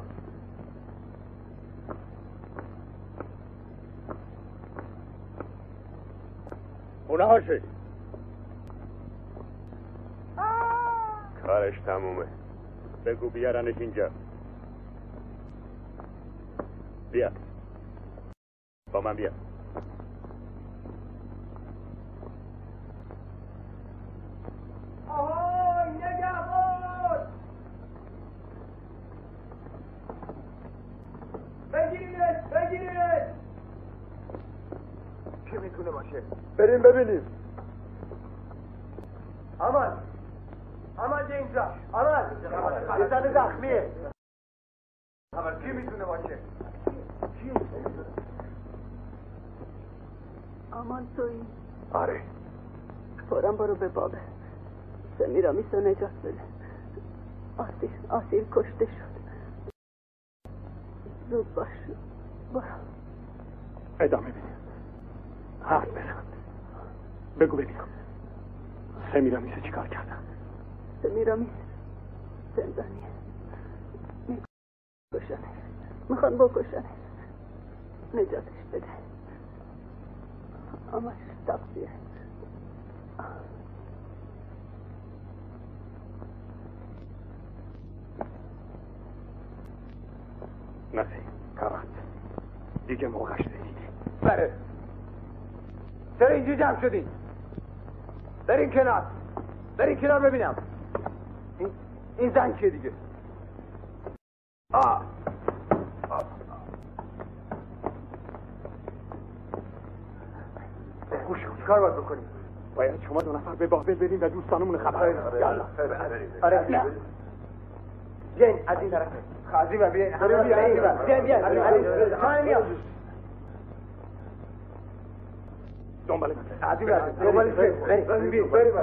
اونه هاشه کارش تمومه. بگو بیارنش اینجا. بیا با من بیا. آهای نگهبان بگیرینش کی میتونه باشه؟ بریم ببینیم. امان اینجا. یه زن زخمیه. کی میتونه باشه؟ آمان تویی؟ آره. فوراً برو به بابه. سمیرامیس رو نجات بده. آسیر کشته شد. زود باش. برو. ادامه بده. حرف بزن. بگو ببینم. سمیرامیس چی کار کردن؟ سمیرامیس زندانیه. میخوان بکشنش. نجاتش بده. آماش تقصیره. نسی کارات دیگه موقعش رسیده. بله. چرا اینجا جمع شدین؟ برین کنار ببینم. این زن کیه دیگه؟ خوش چیکار باید بکنیم؟ باید شما دو نفر به بابل بریم و دوستانمون خبر یالا. آره بیا. جین از این طرف. خازی و بیا. بیا. دنبال من. بریم.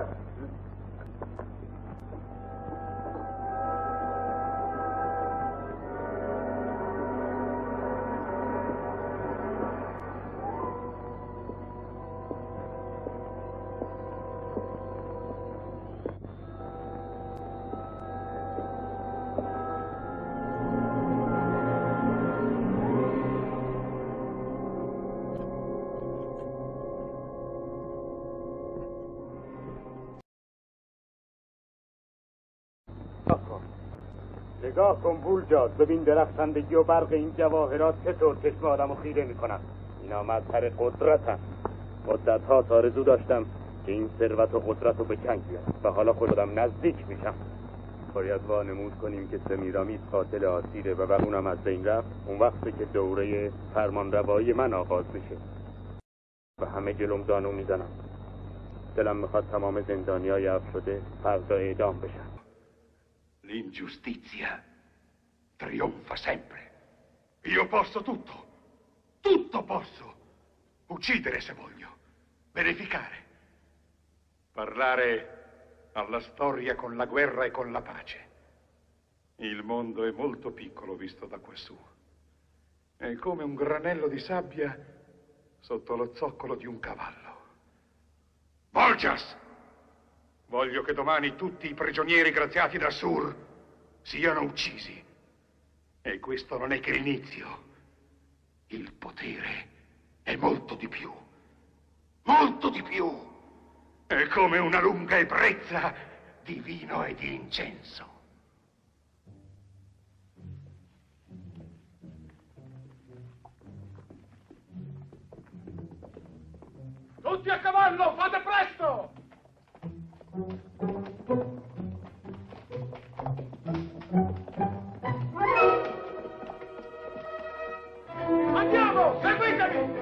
نگاه کن بولجاد، ببین درخشندگی و برق این جواهرات چطور چشم آدمو خیره میکنن. اینا مظهر قدرتن. مدت‌ها آرزو داشتم که این ثروت و قدرت رو به چنگ بیارم و حالا خودم نزدیک میشم. باید وانمود کنیم که سمیرامیز قاتل آسیره و اونم از بین رفت. اون وقتی که دوره فرمانروایی من آغاز میشه و همه جلوم زانو میزنم. دلم میخواد تمام زندانیای عفو شده فردا اعدام بشن. L'ingiustizia trionfa sempre. Io posso tutto. Tutto posso. Uccidere se voglio. Verificare. Parlare alla storia con la guerra e con la pace. Il mondo è molto piccolo visto da quassù. È come un granello di sabbia sotto lo zoccolo di un cavallo. Bolgias! Voglio che domani tutti i prigionieri graziati da Sur siano uccisi. E questo non è che l'inizio. Il potere è molto di più. Molto di più. È come una lunga ebbrezza di vino e di incenso. Tutti a cavallo, fate presto! Andiamo, seguitemi!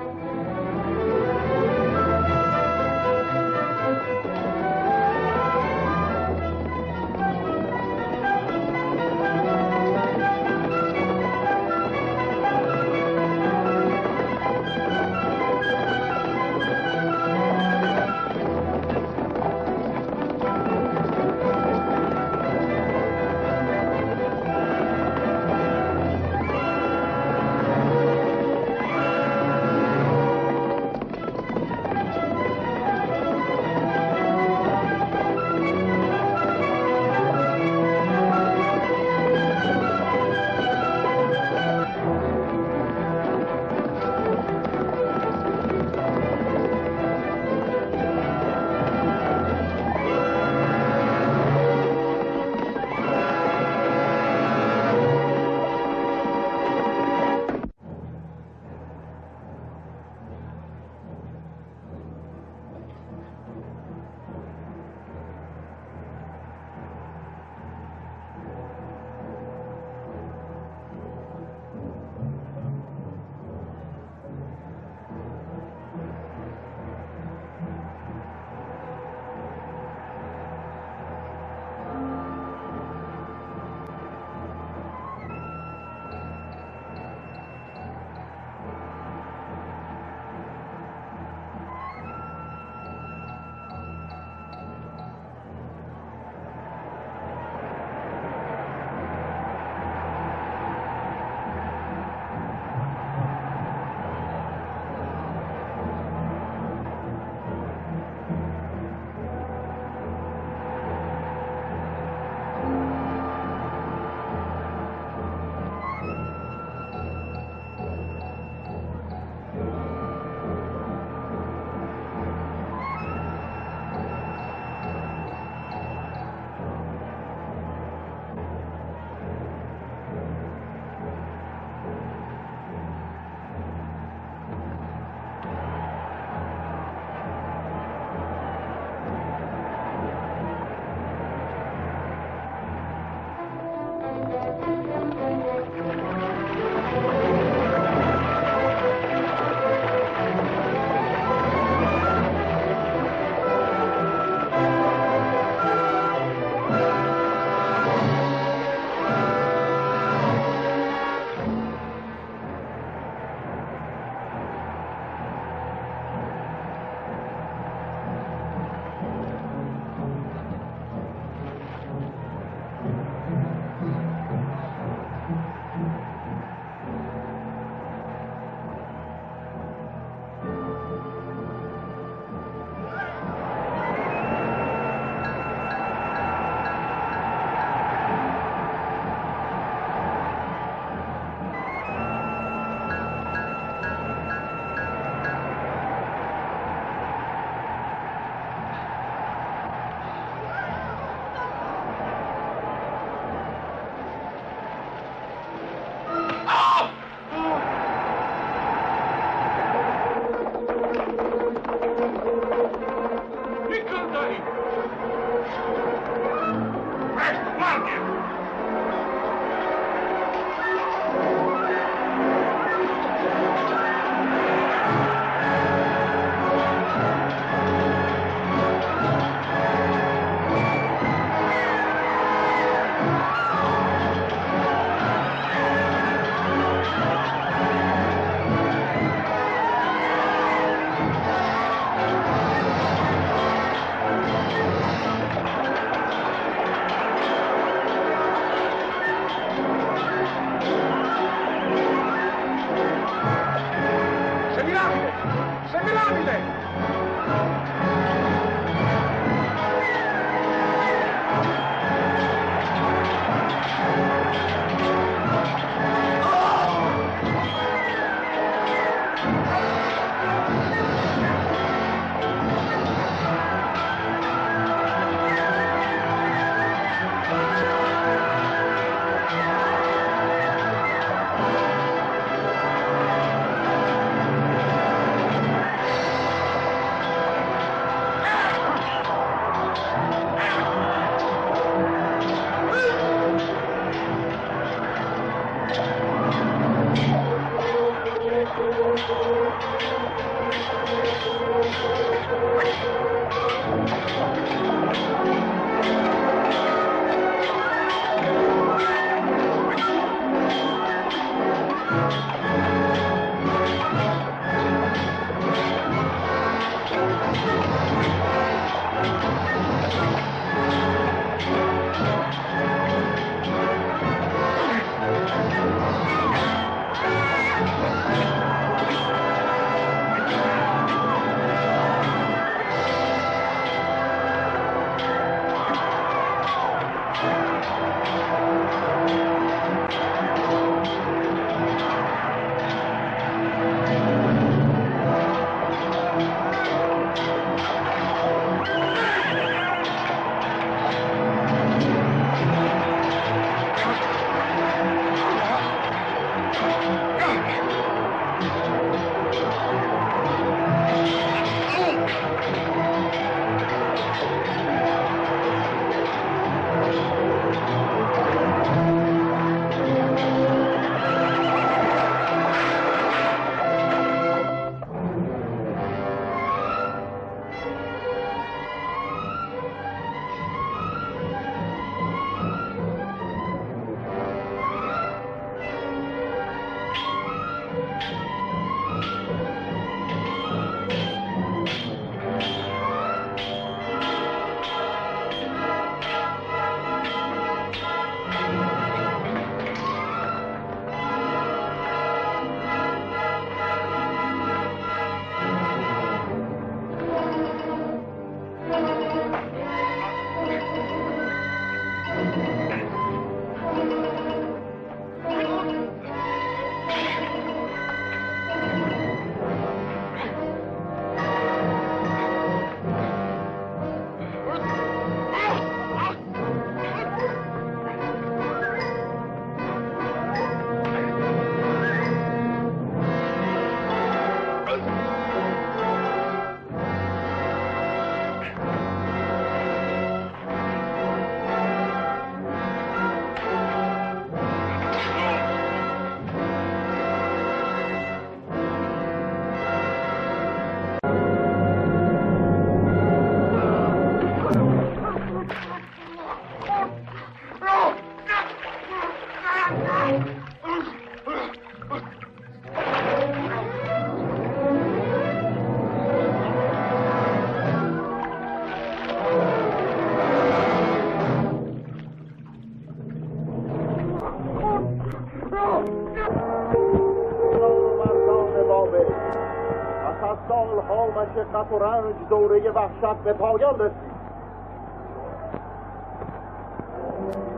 مشقت و رنج دوره وحشت به پایان رسید.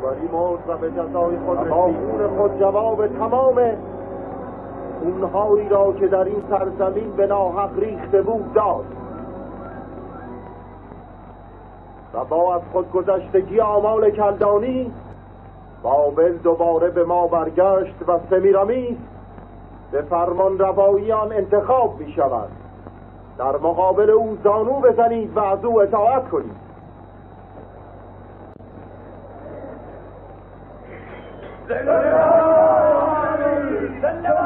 باری مرد و به جزای خود رسید. با خود جواب تمام اونهایی را که در این سرزمین به ناحق ریخته بود داد و با از خود گذشتگی آمال کلدانی بابل دوباره به ما برگشت و سمیرامیس به فرمان روایی آن انتخاب می شود. در مقابل او زانو بزنید و از او اطاعت کنید. زنده